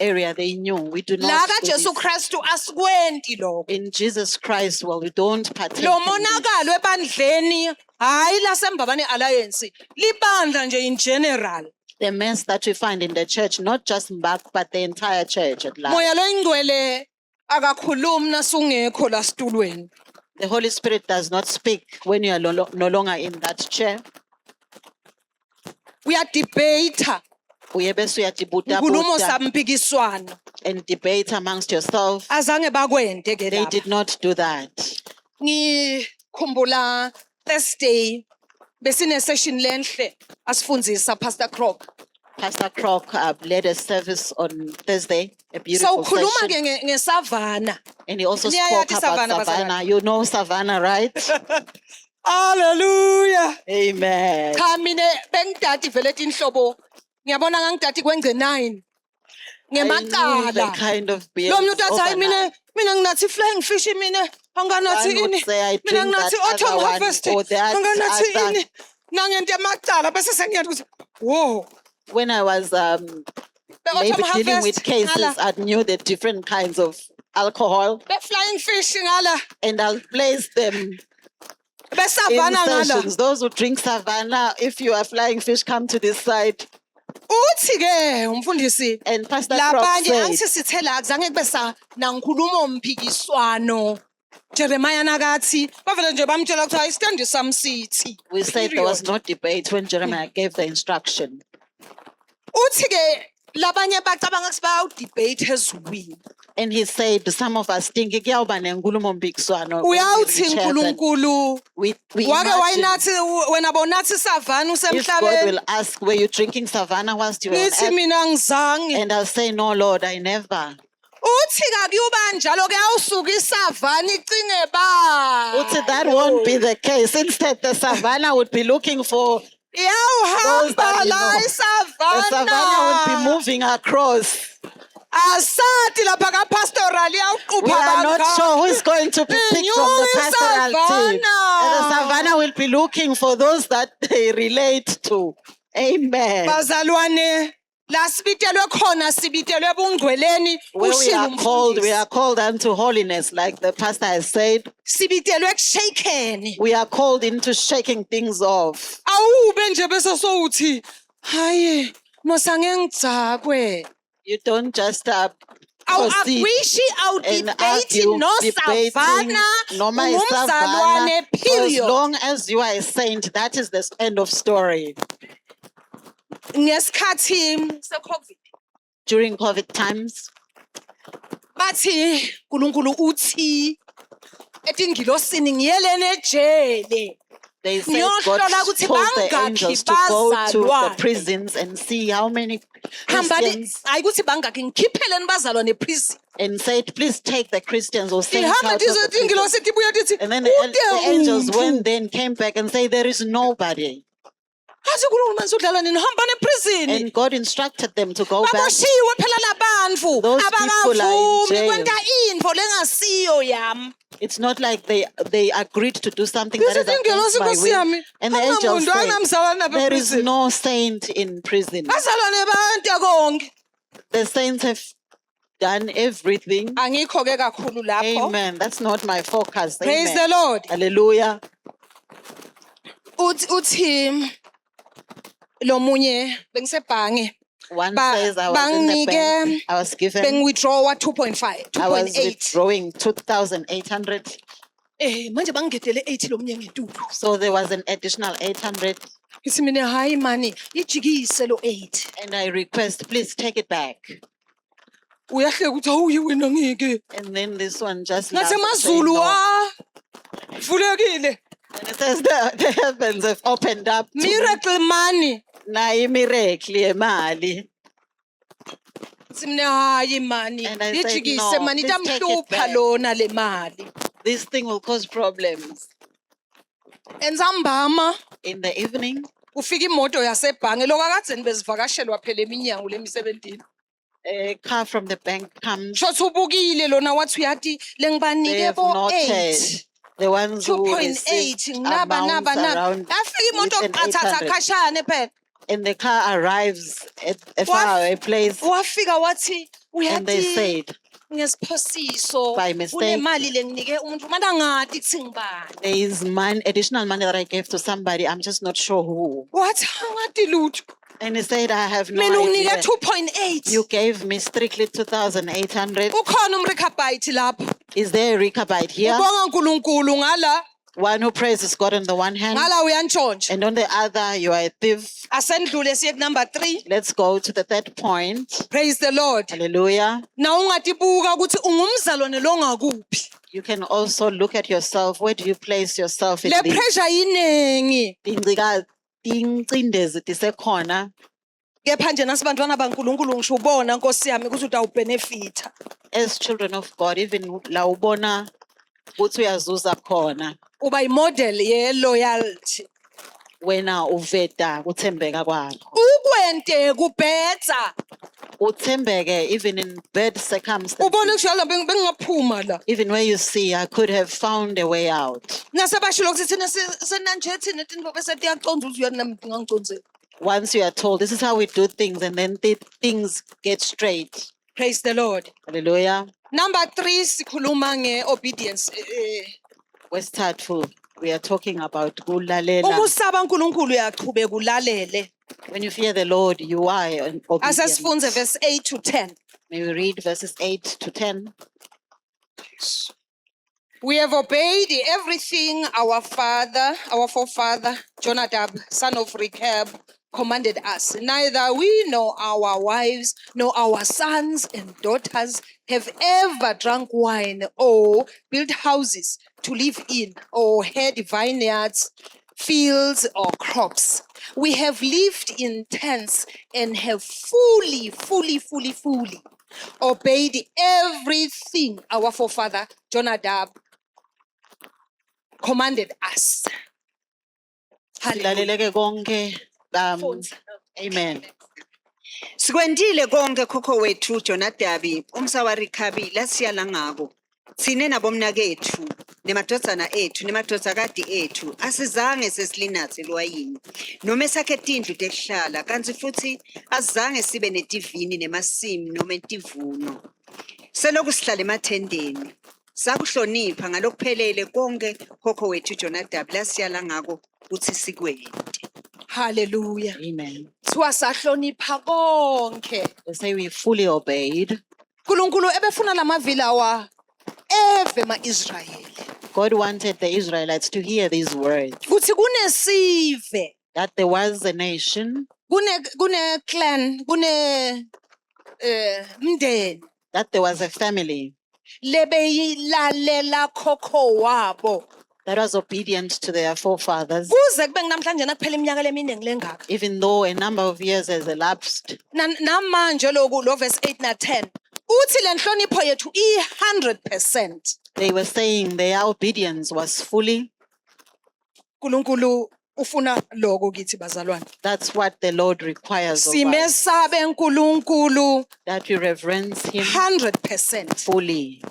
Speaker 2: area, they knew we do
Speaker 1: La
Speaker 2: not
Speaker 1: ka
Speaker 2: do
Speaker 1: Jesu
Speaker 2: this.
Speaker 1: Kristu asikwendi lo.
Speaker 2: In Jesus Christ, well, we don't partake
Speaker 1: Lo
Speaker 2: in this.
Speaker 1: monakalo ebandleni hayi laseMbabane Alliance libandla nje in general.
Speaker 2: The mess that we find in the church, not just Mbak, but the entire church at large.
Speaker 1: Moya lo ingcwele akakhulumi nasungekho la situlweni.
Speaker 2: The Holy Spirit does not speak when you are no longer in that chair.
Speaker 1: Uyadebate
Speaker 2: Uye bese uyajibuta
Speaker 1: inkulumo
Speaker 2: buta
Speaker 1: sampikiswano.
Speaker 2: and debate amongst yourself.
Speaker 1: Azange bakwente ke
Speaker 2: They
Speaker 1: lapha.
Speaker 2: did not do that.
Speaker 1: Ngikhumbula Thursday besine session lenhle asifundzisa Pastor Croc.
Speaker 2: Pastor Croc led a service on Thursday, a beautiful
Speaker 1: Sawukhuluma
Speaker 2: session.
Speaker 1: ke ngeSavannah.
Speaker 2: And he also
Speaker 1: Niyayazi
Speaker 2: spoke about
Speaker 1: Savannah,
Speaker 2: Savannah. You know Savannah, right?
Speaker 1: Hallelujah.
Speaker 2: Amen.
Speaker 1: Cha mina bengidati vele tinhlobo. Ngiyabona ngangidati kwenze 9.
Speaker 2: I knew the
Speaker 1: Ngemacala.
Speaker 2: kind of beer.
Speaker 1: Lo muntu athi hayi mina nginathi flying fish mina anganathi
Speaker 2: One would
Speaker 1: ini.
Speaker 2: say I
Speaker 1: Mina
Speaker 2: drink
Speaker 1: nginathi
Speaker 2: that
Speaker 1: autumn
Speaker 2: other one
Speaker 1: harvest.
Speaker 2: or that
Speaker 1: Anganathi
Speaker 2: other.
Speaker 1: ini. Nangento emacala bese sengiyathi ukuthi whoa.
Speaker 2: When I was
Speaker 1: The
Speaker 2: maybe
Speaker 1: autumn
Speaker 2: dealing with
Speaker 1: harvest
Speaker 2: cases,
Speaker 1: ngala.
Speaker 2: I knew the different kinds of alcohol,
Speaker 1: The flying fish ngala.
Speaker 2: and I'll place them in
Speaker 1: Besavana ngala.
Speaker 2: sessions. Those who drink Savannah, if you are flying fish, come to this side.
Speaker 1: Uthi ke umfundisi
Speaker 2: And Pastor Croc
Speaker 1: labanye
Speaker 2: said,
Speaker 1: angithi sithela akuzange kube sa nangikhuluma mpikiswano. Jeremiah nakathi bavele nje bamtshela ukuthi hayi stand some sithi.
Speaker 2: we said there was no debate when Jeremiah gave the instruction.
Speaker 1: Uthi ke labanye bacabanga ukuthi bayawudebate ezulwini.
Speaker 2: And he said, some of us think kuyawuba nenkulumo mpikiswano when we
Speaker 1: Uyawuthi
Speaker 2: reach heaven.
Speaker 1: uNkulunkulu
Speaker 2: We
Speaker 1: wake
Speaker 2: imagine
Speaker 1: wayinathi wena bonathi savana
Speaker 2: if God
Speaker 1: usemhlabeni.
Speaker 2: will ask, were you drinking savannah whilst you were on
Speaker 1: Ngithi
Speaker 2: earth?
Speaker 1: mina ngizange.
Speaker 2: And I'll say, no, Lord, I never.
Speaker 1: Uthi kakuyuba njalo ke awusuka isavana icinge ba.
Speaker 2: Uthi, that won't be the case. Instead, the savannah would be looking for, Those that
Speaker 1: Yawuhamba
Speaker 2: you
Speaker 1: la
Speaker 2: know. the savannah would be
Speaker 1: isavana.
Speaker 2: moving across.
Speaker 1: Asati lapha kapastoral
Speaker 2: We
Speaker 1: iyawuqupha
Speaker 2: are not
Speaker 1: bangaka.
Speaker 2: sure who is going to be picked from the
Speaker 1: Inyuku
Speaker 2: pastoral team.
Speaker 1: isavana.
Speaker 2: And the savannah will be looking for those that they relate to. Amen.
Speaker 1: Bazalwane la sibitelwe khona sibitelwe bungcweleni
Speaker 2: Where we
Speaker 1: ushilo
Speaker 2: are called unto holiness, like the pastor has said.
Speaker 1: sibitelwe kushakeni.
Speaker 2: We are called into shaking things off.
Speaker 1: Awube nje bese sowuthi hayi mosange ngidzakwe.
Speaker 2: You don't just
Speaker 1: Awu
Speaker 2: proceed
Speaker 1: akwishi awu
Speaker 2: and
Speaker 1: debate
Speaker 2: argue,
Speaker 1: no
Speaker 2: debating,
Speaker 1: savana
Speaker 2: noma
Speaker 1: ungumzalwane
Speaker 2: isavana. For as
Speaker 1: period.
Speaker 2: long as you are a saint, that is the end of story.
Speaker 1: Ngesikhathi se-COVID
Speaker 2: During COVID times,
Speaker 1: bathi uNkulunkulu uthi etingilosini ngiyelene ejele.
Speaker 2: they said
Speaker 1: Ngiyohlola
Speaker 2: God
Speaker 1: ukuthi
Speaker 2: told the
Speaker 1: bangakhi
Speaker 2: angels to go to the
Speaker 1: bazalwane.
Speaker 2: prisons and see how many
Speaker 1: Hambani
Speaker 2: Christians,
Speaker 1: hayi ukuthi bangakhi ngikhipheleni bazalwane prison.
Speaker 2: and said, please take the Christians or saints
Speaker 1: Ihamba
Speaker 2: out of the
Speaker 1: ndize
Speaker 2: prison.
Speaker 1: tingilosi tibuye tithi
Speaker 2: And then the angels went there and came back and say, there is nobody.
Speaker 1: athi uNkulunkulu manje udlala nini hambani eprison.
Speaker 2: And God instructed them to go back.
Speaker 1: Baboshiwe phela labantu
Speaker 2: Those people are in
Speaker 1: abakavumi
Speaker 2: jail.
Speaker 1: kwenta info lengasiyo yami.
Speaker 2: It's not like they agreed to do something that is
Speaker 1: Ngithi ingilosi
Speaker 2: against my
Speaker 1: Nkosi
Speaker 2: will.
Speaker 1: yami.
Speaker 2: And the angels
Speaker 1: Angamuntu
Speaker 2: said,
Speaker 1: angamzalwane apha
Speaker 2: there is
Speaker 1: eprison.
Speaker 2: no saint in prison.
Speaker 1: Bazalwane bante konke.
Speaker 2: The saints have done everything.
Speaker 1: Angikho ke kakhulu lapho.
Speaker 2: Amen. That's not my focus.
Speaker 1: Praise
Speaker 2: Amen.
Speaker 1: the Lord.
Speaker 2: Hallelujah.
Speaker 1: Uthi lo munye bengisebhange
Speaker 2: One
Speaker 1: Ba-
Speaker 2: says I was in the bank.
Speaker 1: banginike-
Speaker 2: I was given.
Speaker 1: bengiwithdrawa 2.5
Speaker 2: I was
Speaker 1: 2.8.
Speaker 2: withdrawing 2,800.
Speaker 1: Manje bangigedele 80 lo munye ngetulu.
Speaker 2: So there was an additional 800.
Speaker 1: Ngithi mina hayi mani ijikise lo 8.
Speaker 2: And I request, please take it back.
Speaker 1: Uyahle ukuthi awuyi wena ngike.
Speaker 2: And then this one just
Speaker 1: Ngathi
Speaker 2: laughed and said,
Speaker 1: amazulu
Speaker 2: no.
Speaker 1: vulekile.
Speaker 2: And it says the heavens have opened up. to me.
Speaker 1: Miracle money.
Speaker 2: Nayi miracle yemali.
Speaker 1: Simne hayi mani.
Speaker 2: And I said,
Speaker 1: Ijikise
Speaker 2: no,
Speaker 1: mani
Speaker 2: please take it
Speaker 1: tamhlupha
Speaker 2: back.
Speaker 1: lona le mali.
Speaker 2: This thing will cause problems.
Speaker 1: Enzambama
Speaker 2: In the evening,
Speaker 1: ufika imoto yasebhange lokakadzeni bezivakashelwa phela eminyango lemi-17.
Speaker 2: a car from the bank comes.
Speaker 1: Shothi ubukile lona wathi uyati
Speaker 2: They
Speaker 1: lengibanike
Speaker 2: have
Speaker 1: bo
Speaker 2: noted
Speaker 1: 8.
Speaker 2: the ones who
Speaker 1: 2.8
Speaker 2: received
Speaker 1: naba
Speaker 2: amounts around
Speaker 1: afika imoto
Speaker 2: within
Speaker 1: athatha
Speaker 2: 800.
Speaker 1: khashane phela
Speaker 2: And the car arrives at a
Speaker 1: Waf-
Speaker 2: faraway place.
Speaker 1: wafika wathi
Speaker 2: And they
Speaker 1: uyati
Speaker 2: said,
Speaker 1: ngesiphosiso
Speaker 2: by mistake,
Speaker 1: kunemali lenginike umuntu mana ngati kuthi ngibani
Speaker 2: there is additional money that I gave to somebody. I'm just not sure who.
Speaker 1: wathi angati lutho
Speaker 2: And he said, I have no
Speaker 1: mina unginike
Speaker 2: idea.
Speaker 1: 2.8
Speaker 2: You gave me strictly 2,800.
Speaker 1: ukhona umrekhabhayiti lapho
Speaker 2: Is there a rechabite here?
Speaker 1: ubonga uNkulunkulu ngala
Speaker 2: One who praises God on the one hand,
Speaker 1: ngala uyantshontsha
Speaker 2: and on the other, you are a thief.
Speaker 1: asendlule siye number 3.
Speaker 2: Let's go to the third point.
Speaker 1: Praise the Lord.
Speaker 2: Hallelujah.
Speaker 1: Na ungatibuka ukuthi ungumzalwane longakuphi.
Speaker 2: You can also look at yourself. Where do you place yourself in
Speaker 1: Le
Speaker 2: this?
Speaker 1: pressure yiningi.
Speaker 2: Ingcindezi tisekhona.
Speaker 1: Kepha nje nasibantwana baNkulunkulu ngisho ubona Nkosi yami ukuthi utawubenefita.
Speaker 2: As children of God, even la ubona ukuthi uyazuza khona,
Speaker 1: Uba imodel ye loyalty.
Speaker 2: wena uveta kuthembeka kwakho.
Speaker 1: Ukwente kubhetha.
Speaker 2: Uthembeke even in bad circumstances.
Speaker 1: Ubone kushala bengingaphuma la.
Speaker 2: Even where you see, I could have found a way out.
Speaker 1: Nasebashilo ukuthi thina senanje thina tinto bese tiyaconza ukuthi uyana ngingangiconzeli.
Speaker 2: Once you are told, this is how we do things, and then things get straight.
Speaker 1: Praise the Lord.
Speaker 2: Hallelujah.
Speaker 1: Number 3 sikhuluma ngeobedience.
Speaker 2: Wesithathu, we are talking about kulalela.
Speaker 1: Ukusaba uNkulunkulu uyachubeka ulalele.
Speaker 2: When you fear the Lord, you are in obedience.
Speaker 1: Asasifunze verse 8 to 10.
Speaker 2: May we read verses 8 to 10.
Speaker 1: We have obeyed everything our forefather, Jonadab, son of Rechab, commanded us, neither we nor our wives nor our sons and daughters have ever drunk wine or built houses to live in or had vineyards, fields or crops. We have lived in tents and have fully obeyed everything our forefather Jonadab commanded us. Hallelujah.
Speaker 2: Silaleleke konke.
Speaker 1: Phones.
Speaker 2: Amen.
Speaker 3: Sikwendile konke khokho wethu Jonadabi umsawarikhabi lasiyala ngako. Sine nabomnakethu nemadodana ethu nemadodakazi ethu asizange sesilinathi lwayini noma esakhe tindlu tekuhlala kanti futhi azange sibe netivini nemasimu noma entivuno. Seloku sihlala emathendeni. Sakuhlonipha ngalokuphelele konke khokho wethu Jonadabi lasiyala ngako uthi sikwende.
Speaker 1: Hallelujah.
Speaker 2: Amen.
Speaker 1: Siwasahlonipha konke.
Speaker 2: They say we fully obeyed.
Speaker 1: uNkulunkulu ebefuna lamavila wa eve ma-Israyeli
Speaker 2: God wanted the Israelites to hear these words,
Speaker 1: kuthi kunesive,
Speaker 2: that there was a nation,
Speaker 1: kune clan, mndeni
Speaker 2: that there was a family
Speaker 1: lebeyilalela khokho wabo
Speaker 2: that was obedient to their forefathers,
Speaker 1: kuze kube namhlanje nakuphela iminyaka leminingi lengaka.
Speaker 2: even though a number of years has elapsed.
Speaker 1: Namanje lo verse 8 na 10 uthi le nhlonipho yethu i-100%.
Speaker 2: They were saying their obedience was fully.
Speaker 1: uNkulunkulu ufuna lokho kithi bazalwane.
Speaker 2: That's what the Lord requires of us,
Speaker 1: Simesabe uNkulunkulu
Speaker 2: that we reverence Him
Speaker 1: 100%.
Speaker 2: fully.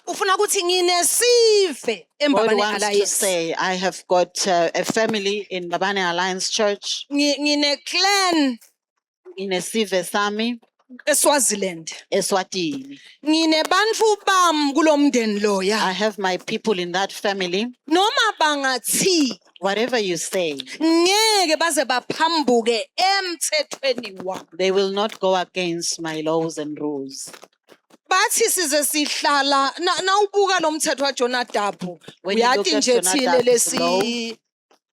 Speaker 1: Ufuna ukuthi nginesive
Speaker 2: God
Speaker 1: eMbabane
Speaker 2: wants to
Speaker 1: Alliance.
Speaker 2: say, I have got a family in Babane Alliance Church,
Speaker 1: Ngine clan
Speaker 2: in a Sive Sami,
Speaker 1: eSwaziland.
Speaker 2: Eswatini.
Speaker 1: Ngine bantu bam kulomndeni
Speaker 2: I
Speaker 1: loya.
Speaker 2: have my people in that family.
Speaker 1: Noma bangathi
Speaker 2: Whatever you say,
Speaker 1: ngeke baze baphambuke emthethweni wami.
Speaker 2: they will not go against my laws and rules.
Speaker 1: Bathi size sihlala nawubuka lo mthetho waJonadabu
Speaker 2: When you look
Speaker 1: uyathi
Speaker 2: at
Speaker 1: nje thine
Speaker 2: Jonadab's law,
Speaker 1: lesi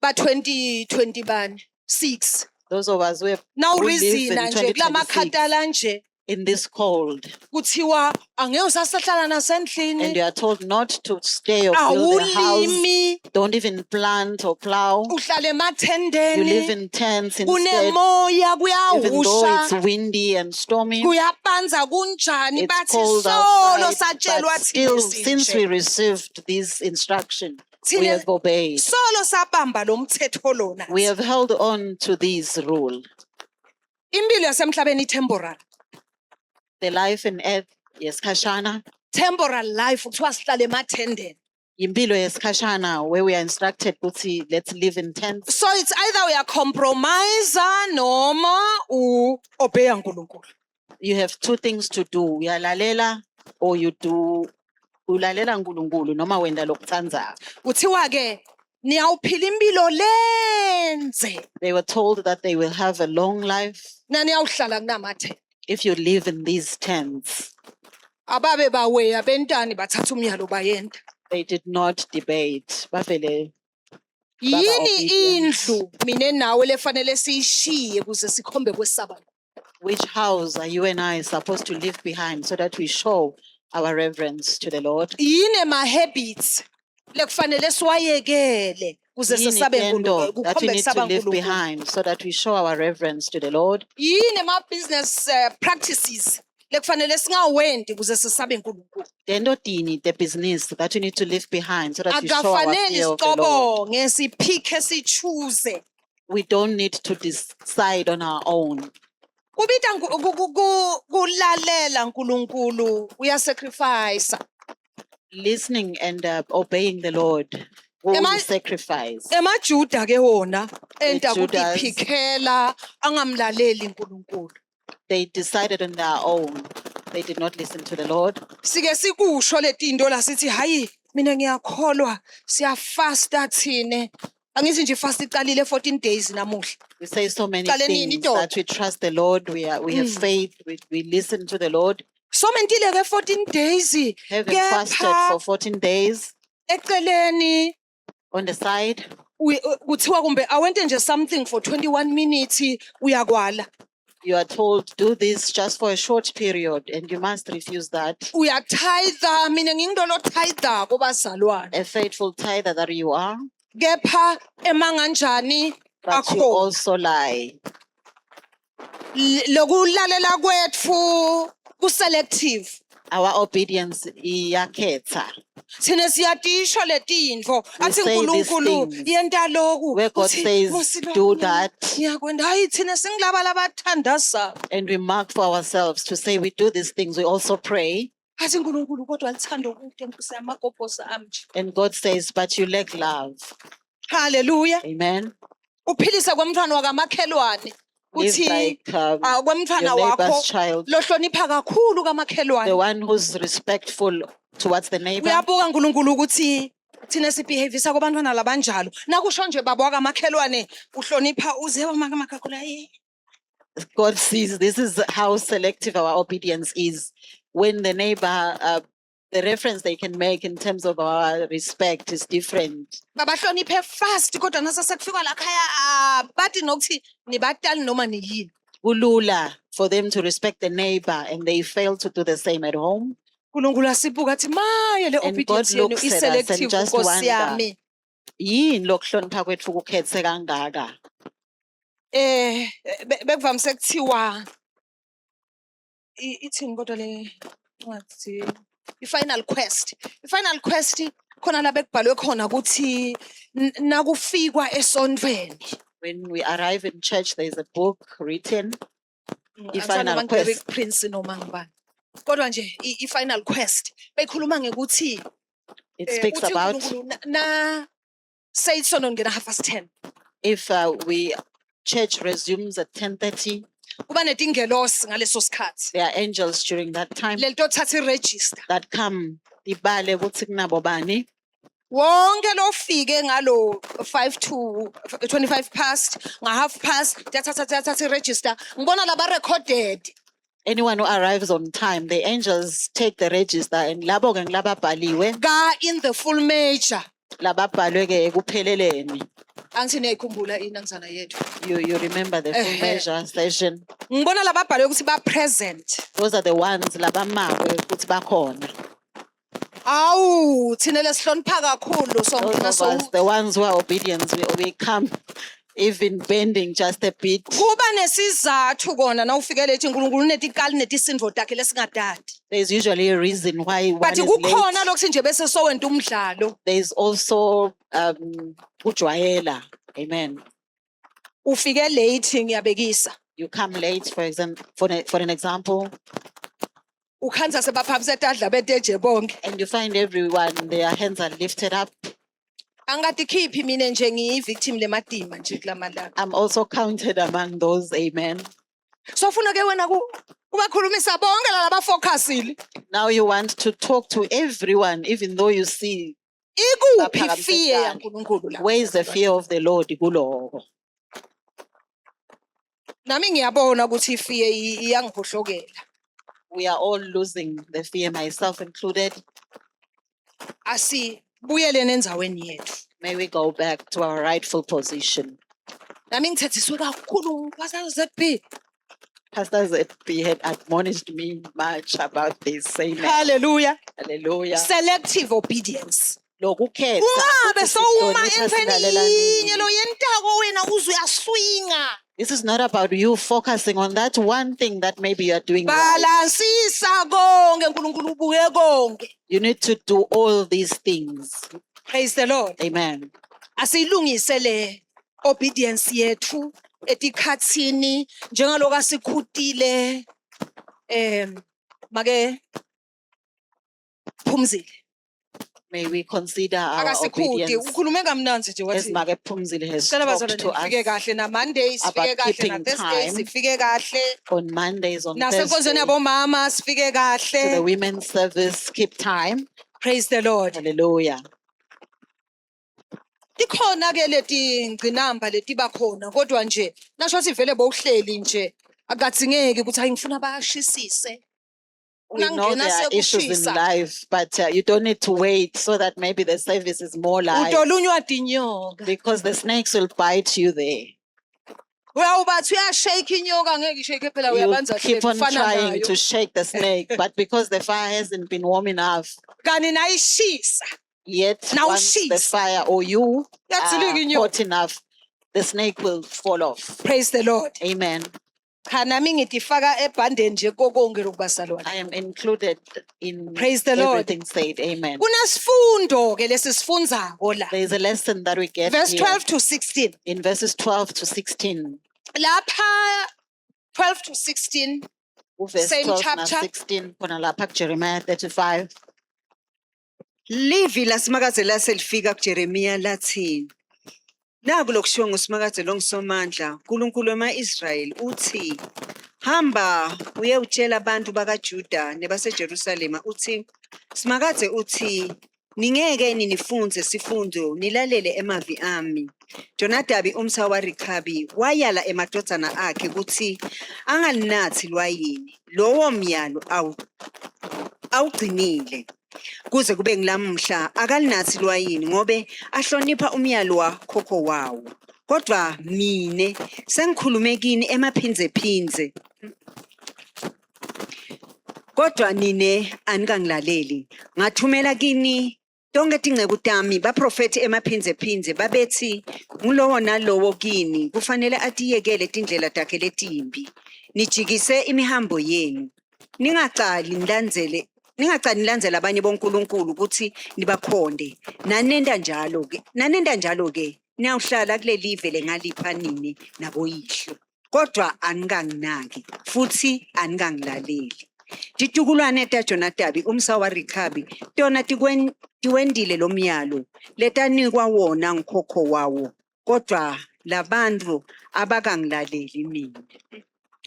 Speaker 1: ba 2020 bani 6
Speaker 2: those of us who live
Speaker 1: nawurizina
Speaker 2: in
Speaker 1: nje
Speaker 2: 2026
Speaker 1: kulamakhatala nje
Speaker 2: in this cold,
Speaker 1: kuthiwa angeke usahlala
Speaker 2: and
Speaker 1: nasendlini
Speaker 2: you are told not to stay or build a house,
Speaker 1: awulimi
Speaker 2: don't even plant or plow,
Speaker 1: uhlala
Speaker 2: you live
Speaker 1: emathendeni
Speaker 2: in tents instead,
Speaker 1: kunemoya
Speaker 2: even though it's
Speaker 1: kuyahusha
Speaker 2: windy and stormy,
Speaker 1: kuyabanza kunjani
Speaker 2: it's
Speaker 1: bathi
Speaker 2: cold
Speaker 1: solo
Speaker 2: outside,
Speaker 1: satshelwa
Speaker 2: but still,
Speaker 1: thina
Speaker 2: since we
Speaker 1: sinje
Speaker 2: received this instruction, we
Speaker 1: Thina-
Speaker 2: have obeyed.
Speaker 1: solo sabamba lo mthetho lona
Speaker 2: We have held on to this rule.
Speaker 1: impilo yasemhlabeni temporal
Speaker 2: The life in earth, yes, Kashana,
Speaker 1: temporal life kuthiwa sihlale emathendeni.
Speaker 2: impilo yeskashana, where we are instructed, Buti, let's live in tents.
Speaker 1: So it's either we are compromiser noma uobeya uNkulunkulu.
Speaker 2: You have two things to do. Uyalalela or you do ulalela nkulunkulu noma wenda lokuthandayo.
Speaker 1: Kuthiwa ke niyawuphila impilo lenze
Speaker 2: They were told that they will have a long life
Speaker 1: na niyawuhlala kunamathe.
Speaker 2: if you live in these tents.
Speaker 1: Ababe baweya bentani bathatha umyalo bayenda.
Speaker 2: They did not debate. Bavele
Speaker 1: Yini
Speaker 2: obedient.
Speaker 1: indlu mina nawe lefanele siyishiye kuze sikhombe kwesaba.
Speaker 2: Which house are you and I supposed to leave behind so that we show our reverence to the Lord?
Speaker 1: Yini ma habits lekufanele siwayekele kuze
Speaker 2: Yini
Speaker 1: sisabe
Speaker 2: tendo
Speaker 1: uNkulunkulu
Speaker 2: that we
Speaker 1: kukhombe
Speaker 2: need to
Speaker 1: kusaba
Speaker 2: leave
Speaker 1: uNkulunkulu.
Speaker 2: behind so that we show our reverence to the Lord?
Speaker 1: Yini ma business practices lekufanele singawendi kuze sisabe uNkulunkulu.
Speaker 2: Tendo dini, the business that we need to leave behind so that we show our
Speaker 1: Akafanele
Speaker 2: fear of the Lord.
Speaker 1: sicobonge siphike sichoose.
Speaker 2: We don't need to decide on our own.
Speaker 1: Kubita kulalela uNkulunkulu uyasacrifice.
Speaker 2: Listening and obeying the Lord will
Speaker 1: Am I-
Speaker 2: sacrifice.
Speaker 1: EmaJuda ke wona enta
Speaker 2: Judas.
Speaker 1: ukuyiphikela angamlaleli uNkulunkulu.
Speaker 2: They decided on their own. They did not listen to the Lord.
Speaker 1: Sike sikusho letinto la sithi hayi mina ngiyakholwa siyafasta thine. Angithi nje fast iqalile 14 days namuhla.
Speaker 2: We say so many
Speaker 1: Qale nini
Speaker 2: things
Speaker 1: Ntombi?
Speaker 2: that we trust the Lord. We have faith. We listen to the Lord.
Speaker 1: So mentile ke 14 days.
Speaker 2: Having fasted for 14 days,
Speaker 1: Eceleni
Speaker 2: On the side,
Speaker 1: kuthiwa kumbe awente nje something for 21 minutes uyakwala.
Speaker 2: you are told do this just for a short period and you must refuse that.
Speaker 1: Uyatitha mina nginginto lotitha kubazalwane.
Speaker 2: A faithful tither that you are,
Speaker 1: Kepha emanganjani
Speaker 2: but you
Speaker 1: akho
Speaker 2: also lie.
Speaker 1: lokulalela kwethu ku-selective.
Speaker 2: Our obedience iyakhetha.
Speaker 1: Thina siyatisho letinto athi
Speaker 2: say these
Speaker 1: uNkulunkulu
Speaker 2: things
Speaker 1: yenta lokhu
Speaker 2: where God
Speaker 1: uthi,
Speaker 2: says,
Speaker 1: "Nkosi
Speaker 2: do
Speaker 1: lokhu
Speaker 2: that."
Speaker 1: ngiyakwenda hayi thina singilaba labathandaza
Speaker 2: And we mark for ourselves to say we do these things. We also pray.
Speaker 1: athi uNkulunkulu kodwa alithanda ukuthi Nkosi amagobhoza amje.
Speaker 2: And God says, but you lack love.
Speaker 1: Hallelujah.
Speaker 2: Amen.
Speaker 1: Uphilisa kwemntwana wakamakhelwane
Speaker 2: Live
Speaker 1: uthi
Speaker 2: like
Speaker 1: kwemntwana
Speaker 2: your
Speaker 1: wakho
Speaker 2: neighbor's child,
Speaker 1: lohlonipha kakhulu
Speaker 2: the
Speaker 1: kamakhelwane.
Speaker 2: one who's respectful towards the neighbor.
Speaker 1: Uyabuka uNkulunkulu ukuthi thina sibehavisa kwabantwana labanjalo. Nakusho nje baba wakamakhelwane uhlonipha uze bamakamakakula eh.
Speaker 2: God sees this is how selective our obedience is. When the neighbor, the reference they can make in terms of our respect is different.
Speaker 1: Babahloniphe fast kodwa nasa sekufika la khaya bathi nokuthi nibatali noma niyini.
Speaker 2: Ulula for them to respect the neighbor and they fail to do the same at home.
Speaker 1: uNkulunkulu asibuka athi maye le
Speaker 2: And
Speaker 1: obedience
Speaker 2: God
Speaker 1: yenu
Speaker 2: looks at us and
Speaker 1: i-selective
Speaker 2: just
Speaker 1: Nkosi
Speaker 2: wonder.
Speaker 1: yami.
Speaker 2: Yini lokuhlonipha kwethu kukhetse kangaka?
Speaker 1: Bekuvamise kuthiwa ithini kodwa le ncwadi i-final quest. I-final quest khona la bekubhalwe khona ukuthi nakufikwa esontweni.
Speaker 2: When we arrive in church, there's a book written.
Speaker 1: Angithandi
Speaker 2: I-Final
Speaker 1: noma ngibheke
Speaker 2: Quest.
Speaker 1: Prince noma ngibani. Kodwa nje i-final quest bekhuluma ngekuthi
Speaker 2: It speaks
Speaker 1: uthi
Speaker 2: about
Speaker 1: uNkulunkulu na say isono ngena 10:30.
Speaker 2: if church resumes at 10:30,
Speaker 1: Kuba netingelosi ngaleso sikhathi.
Speaker 2: there are angels during that time
Speaker 1: Lento thatha i-register.
Speaker 2: that come. Ibale ukuthi kunabo bani.
Speaker 1: Wonke lofike ngalo 5 to 25 past nga 1/2 thatha i-register. Ngibona laba recorded.
Speaker 2: Anyone who arrives on time, the angels take the register and labo ke ngilababhaliwe,
Speaker 1: Ga in the full measure.
Speaker 2: lababhalwe ke ekupheleleni.
Speaker 1: Angithi niyayikhumbula inanzana yethu.
Speaker 2: You remember the full measure session.
Speaker 1: Ngibona lababhalwe ukuthi ba present.
Speaker 2: Those are the ones labamawe ukuthi bakhona.
Speaker 1: Awu thina lesihlonipha kakhulu
Speaker 2: Those
Speaker 1: songena
Speaker 2: of
Speaker 1: so
Speaker 2: us, the ones who are obedient, we come even bending just a bit.
Speaker 1: kuba nesizathu kona na ufike lethi uNkulunkulu netikali netisindvo takhe lesingadadi.
Speaker 2: There's usually a reason why one
Speaker 1: But
Speaker 2: is
Speaker 1: kukhona
Speaker 2: late.
Speaker 1: lokuthi nje bese sowenta umdlalo.
Speaker 2: There's also ujwayela. Amen.
Speaker 1: Ufike late ngiyabekisa.
Speaker 2: You come late, for example, for an example,
Speaker 1: Ukhanza sebaphamise tadla beteje bonke.
Speaker 2: and you find everyone, their hands are lifted up.
Speaker 1: Angati khiphi mina nje ngiyi-victim lemadima nje kulamalanga.
Speaker 2: I'm also counted among those. Amen.
Speaker 1: So funa ke wena kubakhulumisa bonke laba focusile.
Speaker 2: Now you want to talk to everyone, even though you see
Speaker 1: Ikuphi
Speaker 2: Baphakamise
Speaker 1: fear
Speaker 2: isandla.
Speaker 1: yaNkulunkulu la?
Speaker 2: where is the fear of the Lord. Kuloko.
Speaker 1: Nami ngiyabona ukuthi fear iyangiphohlokela.
Speaker 2: We are all losing the fear, myself included.
Speaker 1: Asibuyele enzaweni yethu.
Speaker 2: May we go back to our rightful position.
Speaker 1: Nami ngithethiswe kakhulu Pastor ZB.
Speaker 2: Pastor ZB had admonished me much about this. Amen.
Speaker 1: Hallelujah.
Speaker 2: Hallelujah.
Speaker 1: Selective obedience.
Speaker 2: Lokukhetha
Speaker 1: Ungabe
Speaker 2: ukuthi
Speaker 1: sowuma
Speaker 2: sihlonipha
Speaker 1: entweni
Speaker 2: silalela
Speaker 1: yinye
Speaker 2: nini.
Speaker 1: lo yentako wena uze uyaswinga.
Speaker 2: This is not about you focusing on that one thing that maybe you are doing right.
Speaker 1: Balansisa konke uNkulunkulu ubuke konke.
Speaker 2: You need to do all these things.
Speaker 1: Praise the Lord.
Speaker 2: Amen.
Speaker 1: Asilungise le obedience yethu etikhatsini njengaloku asikhutile make Phumzile.
Speaker 2: May we consider our
Speaker 1: Akasikhudi
Speaker 2: obedience
Speaker 1: ukhulume kamnanzi nje
Speaker 2: as
Speaker 1: wathi
Speaker 2: Make Phumzile has
Speaker 1: sicela
Speaker 2: talked
Speaker 1: bazalwane
Speaker 2: to
Speaker 1: sifike
Speaker 2: us
Speaker 1: kahle na Mondays sifike
Speaker 2: about
Speaker 1: kahle na
Speaker 2: keeping
Speaker 1: Thursdays
Speaker 2: time.
Speaker 1: sifike kahle
Speaker 2: on Mondays, on
Speaker 1: nasenkonzweni
Speaker 2: Thursdays,
Speaker 1: yabomama sifike
Speaker 2: to the
Speaker 1: kahle.
Speaker 2: women's service. Keep time.
Speaker 1: Praise the Lord.
Speaker 2: Hallelujah.
Speaker 1: Tikhona ke leti ngcinamba leti bakhona kodwa nje nasho sivele bowuhleli nje akadzingeki ukuthi hayi ngifuna bayashisise.
Speaker 2: we know
Speaker 1: Nangena
Speaker 2: there are issues in
Speaker 1: sekushisa.
Speaker 2: life, but you don't need to wait so that maybe the service is more live
Speaker 1: Utolunywa tinyoka.
Speaker 2: because the snakes will bite you there.
Speaker 1: Uyawubathi uyashake inyoka ngeke ishake phela
Speaker 2: You
Speaker 1: uyabanza hle
Speaker 2: keep on
Speaker 1: kufana
Speaker 2: trying
Speaker 1: nayo.
Speaker 2: to shake the snake, but because the fire hasn't been warm enough,
Speaker 1: Kani nayishisa.
Speaker 2: yet
Speaker 1: Now
Speaker 2: once the
Speaker 1: she's-
Speaker 2: fire or you
Speaker 1: Yatsilika
Speaker 2: are
Speaker 1: inyoka.
Speaker 2: hot enough, the snake will fall off.
Speaker 1: Praise the Lord.
Speaker 2: Amen.
Speaker 1: Cha nami ngidifaka ebhandeni nje konke lokubazalwane.
Speaker 2: I am included in
Speaker 1: Praise the Lord.
Speaker 2: everything said. Amen.
Speaker 1: Kunesifundo ke lesisifundzako la.
Speaker 2: There is a lesson that we get
Speaker 1: Verse
Speaker 2: here
Speaker 1: 12 to 16.
Speaker 2: in verses 12 to 16.
Speaker 1: Lapha 12 to 16
Speaker 2: Verse
Speaker 1: Same
Speaker 2: 12 na
Speaker 1: chapter.
Speaker 2: 16 khona lapha Jeremiah 35.
Speaker 3: Livi lasimakaze laselifika kuJeremiya lathi naku lokushiwo ngusimakaze longisomandla uNkulunkulu wama-Israyeli uthi hamba uye utshela abantu bakaJuda nebaseJerusalema uthi simakaze uthi ningeke ninifunze sifundo nilalele emavi ami. Jonadabi umsa waRekhabi wayala emadodana akhe ukuthi angalinathi lwayini lowo myalo awugcinile kuze kube ngilamhla akalinathi lwayini ngobe ahlonipha umyalo wakhokho wawo kodwa mine sengikhulume kini emaphinze kodwa nine anikangilaleli ngathumela kini tonke tingceku tami baprofethi emaphinze babethi ngulowo nalowo kini kufanele atiyekele tindlela takhe letimbi nijikise imihambo yenu ningacali nilandzele abanye bonkulunkulu ukuthi nibakhonde nanenda njalo ke niyawuhlala kule live lengalipha nini naboyihlo kodwa anikanginaki futhi anikangilaleli. Titukulwane taJonadabi umsa waRekhabi tona tiwendile lo myalo letanikwa wona ngikhokho wawo kodwa labantu abakangilaleli mina.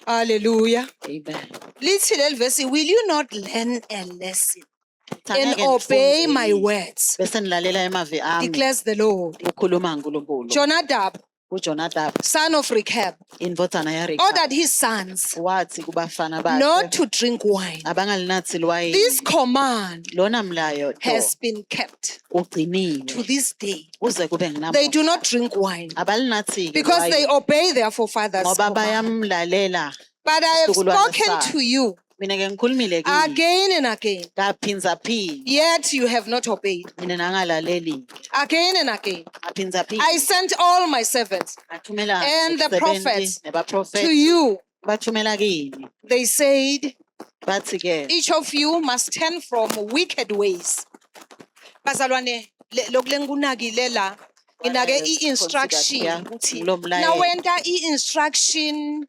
Speaker 1: Hallelujah.
Speaker 2: Amen.
Speaker 1: Lithi leli verse, will you not learn a lesson and
Speaker 2: Angeke
Speaker 1: obey
Speaker 2: nifunde
Speaker 1: my words?
Speaker 2: bese nilalela emavi ami
Speaker 1: Declares the Lord.
Speaker 2: ukhuluma uNkulunkulu.
Speaker 1: Jonadab,
Speaker 2: uJonadabi
Speaker 1: son of Rechab,
Speaker 2: indvodana yaRekhabi
Speaker 1: ordered his sons
Speaker 2: wathi kubafana
Speaker 1: not
Speaker 2: bakhe
Speaker 1: to drink wine.
Speaker 2: abangalinathi lwayini.
Speaker 1: This command
Speaker 2: Lona mlayo
Speaker 1: has been kept to
Speaker 2: ugciniwe
Speaker 1: this day.
Speaker 2: kuze kube
Speaker 1: They do
Speaker 2: nginamuhla.
Speaker 1: not drink wine
Speaker 2: Abalinathi
Speaker 1: because they obey their forefathers'
Speaker 2: ngoba
Speaker 1: command.
Speaker 2: bayamlalela.
Speaker 1: But I have
Speaker 2: Isizukulwane
Speaker 1: spoken
Speaker 2: sakhe.
Speaker 1: to you
Speaker 2: Mina ke ngikhulumile kini
Speaker 1: again and again,
Speaker 2: ngaphinza
Speaker 1: yet you have not obeyed.
Speaker 2: mina nangalaleli
Speaker 1: Again and again,
Speaker 2: ngaphinza
Speaker 1: I sent all my servants
Speaker 2: ngathumela
Speaker 1: and the
Speaker 2: isebenti
Speaker 1: prophets to
Speaker 2: nebaprofeti
Speaker 1: you.
Speaker 2: bathumela kini
Speaker 1: They said,
Speaker 2: bathi ke
Speaker 1: each of you must turn from wicked ways. Bazalwane, lokulengunakile la, nginake
Speaker 2: What I have
Speaker 1: i-instruction
Speaker 2: considered
Speaker 1: ukuthi
Speaker 2: here, kulo mlayezo.
Speaker 1: nawenta i-instruction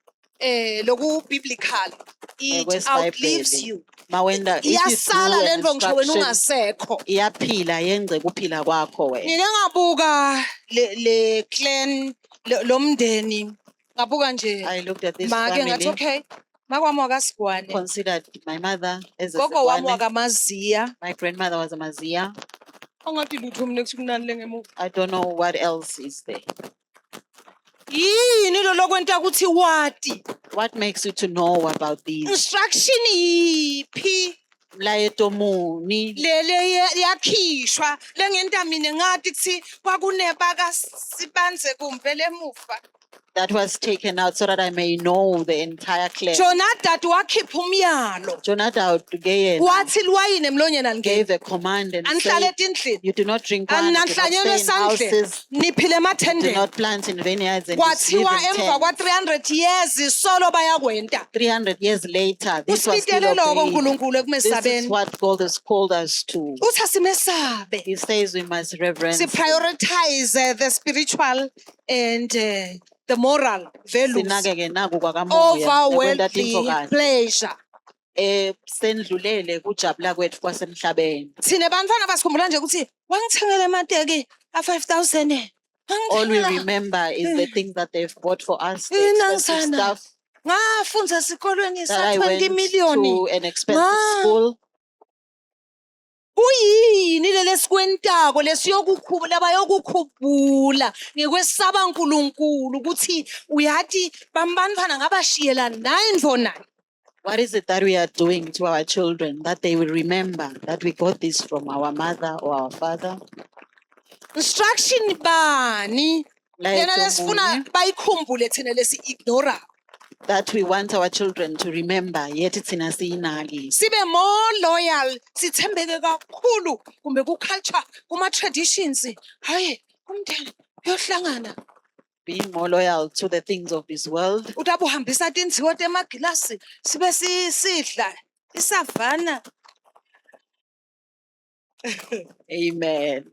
Speaker 1: loku biblical it
Speaker 2: kwesibhayibheli.
Speaker 1: outlives you.
Speaker 2: mawenda if you do
Speaker 1: Iyasala
Speaker 2: an
Speaker 1: lento ngisho wena
Speaker 2: instruction,
Speaker 1: ungasekho.
Speaker 2: iyaphila yenze kuphila kwakho wena.
Speaker 1: Ngike ngabuka le clan lo mndeni ngabuka nje
Speaker 2: I looked at this
Speaker 1: make ngathi
Speaker 2: family,
Speaker 1: okay makwami wakasigwane
Speaker 2: considered my mother as a
Speaker 1: gogo wami
Speaker 2: Sekwane.
Speaker 1: wakamaziya
Speaker 2: My grandmother was a Mazia.
Speaker 1: angathi lutho mina kusekunani lengemuva
Speaker 2: I don't know what else is there.
Speaker 1: yini lo lokwenta ukuthi wati
Speaker 2: What makes you to know about these?
Speaker 1: instruction yiphi
Speaker 2: Mlayeto muni
Speaker 1: lele yakhishwa lengenta mina ngathi kuthi kwakunebaka sibanze kumbe lemuva
Speaker 2: that was taken out so that I may know the entire clan.
Speaker 1: Jonadab wakhipha umyalo
Speaker 2: Jonadab
Speaker 1: wathi liwayini emlonyeni alingeni
Speaker 2: gave a command and
Speaker 1: anihlale
Speaker 2: said,
Speaker 1: etindlini
Speaker 2: you do not drink wine, you do not
Speaker 1: aninanhlanyelwe
Speaker 2: stay in
Speaker 1: esandleni
Speaker 2: houses,
Speaker 1: niphile
Speaker 2: do
Speaker 1: emathendeni
Speaker 2: not plant in vineyards, and you live
Speaker 1: kwathiwa
Speaker 2: in
Speaker 1: emva
Speaker 2: tents.
Speaker 1: kwa-300 years solo bayakwenta
Speaker 2: 300 years later, this was still
Speaker 1: usibitele loko
Speaker 2: obeyed.
Speaker 1: nkulunkulu
Speaker 2: This is
Speaker 1: ekumesabeni
Speaker 2: what God has called us to.
Speaker 1: uthi asimesabe
Speaker 2: He says we must reverence him.
Speaker 1: prioritize the spiritual and the moral values
Speaker 2: Sinakeke naku kwakamoya,
Speaker 1: over
Speaker 2: nekwenta tintfo
Speaker 1: worldly
Speaker 2: kahle.
Speaker 1: pleasure.
Speaker 2: Sendlulele kujabula kwethu kwasemhlabeni.
Speaker 1: Thina bantwana basikhumbula nje ukuthi wangithengela emateki a-5,000
Speaker 2: All we
Speaker 1: wangithengela
Speaker 2: remember is the things that they've bought for us, the
Speaker 1: Ina
Speaker 2: expensive
Speaker 1: sana.
Speaker 2: stuff
Speaker 1: ngafunda esikolweni
Speaker 2: that I
Speaker 1: sa-20
Speaker 2: went
Speaker 1: million
Speaker 2: to an expensive
Speaker 1: Ah.
Speaker 2: school.
Speaker 1: kuyini lele sikwentako labayokukhuphula ngekwesaba nkulunkulu ukuthi uyathi bambantwana ngabashiyela 9 for 9
Speaker 2: What is it that we are doing to our children that they will remember that we got this from our mother or our father?
Speaker 1: Instruction bani lena
Speaker 2: Like
Speaker 1: lesifuna bayikhumbule thina lesi-ignora.
Speaker 2: that we want our children to remember, yet it's in a sinagi.
Speaker 1: Sibe more loyal, sithembeke kakhulu kumbe ku-culture, kuma-traditions. Hayi, umndeni uyohlangana.
Speaker 2: Being more loyal to the things of this world.
Speaker 1: Uthi abuhambisa tinziwo temagilasi sibe sidla isavana.
Speaker 2: Amen.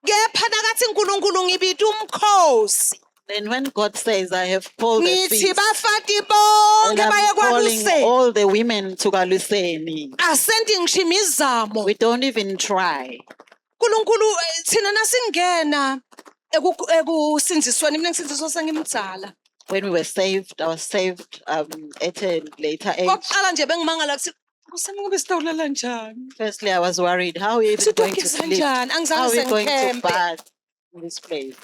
Speaker 1: Kepha nakathi uNkulunkulu ngibita umkhosi.
Speaker 2: Then when God says, I have called the
Speaker 1: Ngithi
Speaker 2: feast,
Speaker 1: bafati
Speaker 2: and
Speaker 1: bonke baye
Speaker 2: I'm calling
Speaker 1: kwaLuseni.
Speaker 2: all the women to Galuseni,
Speaker 1: Asendi ngisho imizamo.
Speaker 2: we don't even try.
Speaker 1: uNkulunkulu thina nasingena ekusinzisweni mina ngisinziswa sengimdzala.
Speaker 2: When we were saved, I was saved at a later age.
Speaker 1: Kokuqala nje bengimangala kuthi kusami ngobe sitawulala njani.
Speaker 2: Firstly, I was worried, how are we even going to
Speaker 1: Sitogeza
Speaker 2: sleep?
Speaker 1: njani?
Speaker 2: How
Speaker 1: Angizange
Speaker 2: are we going to
Speaker 1: sengikhempe.
Speaker 2: bath in this place?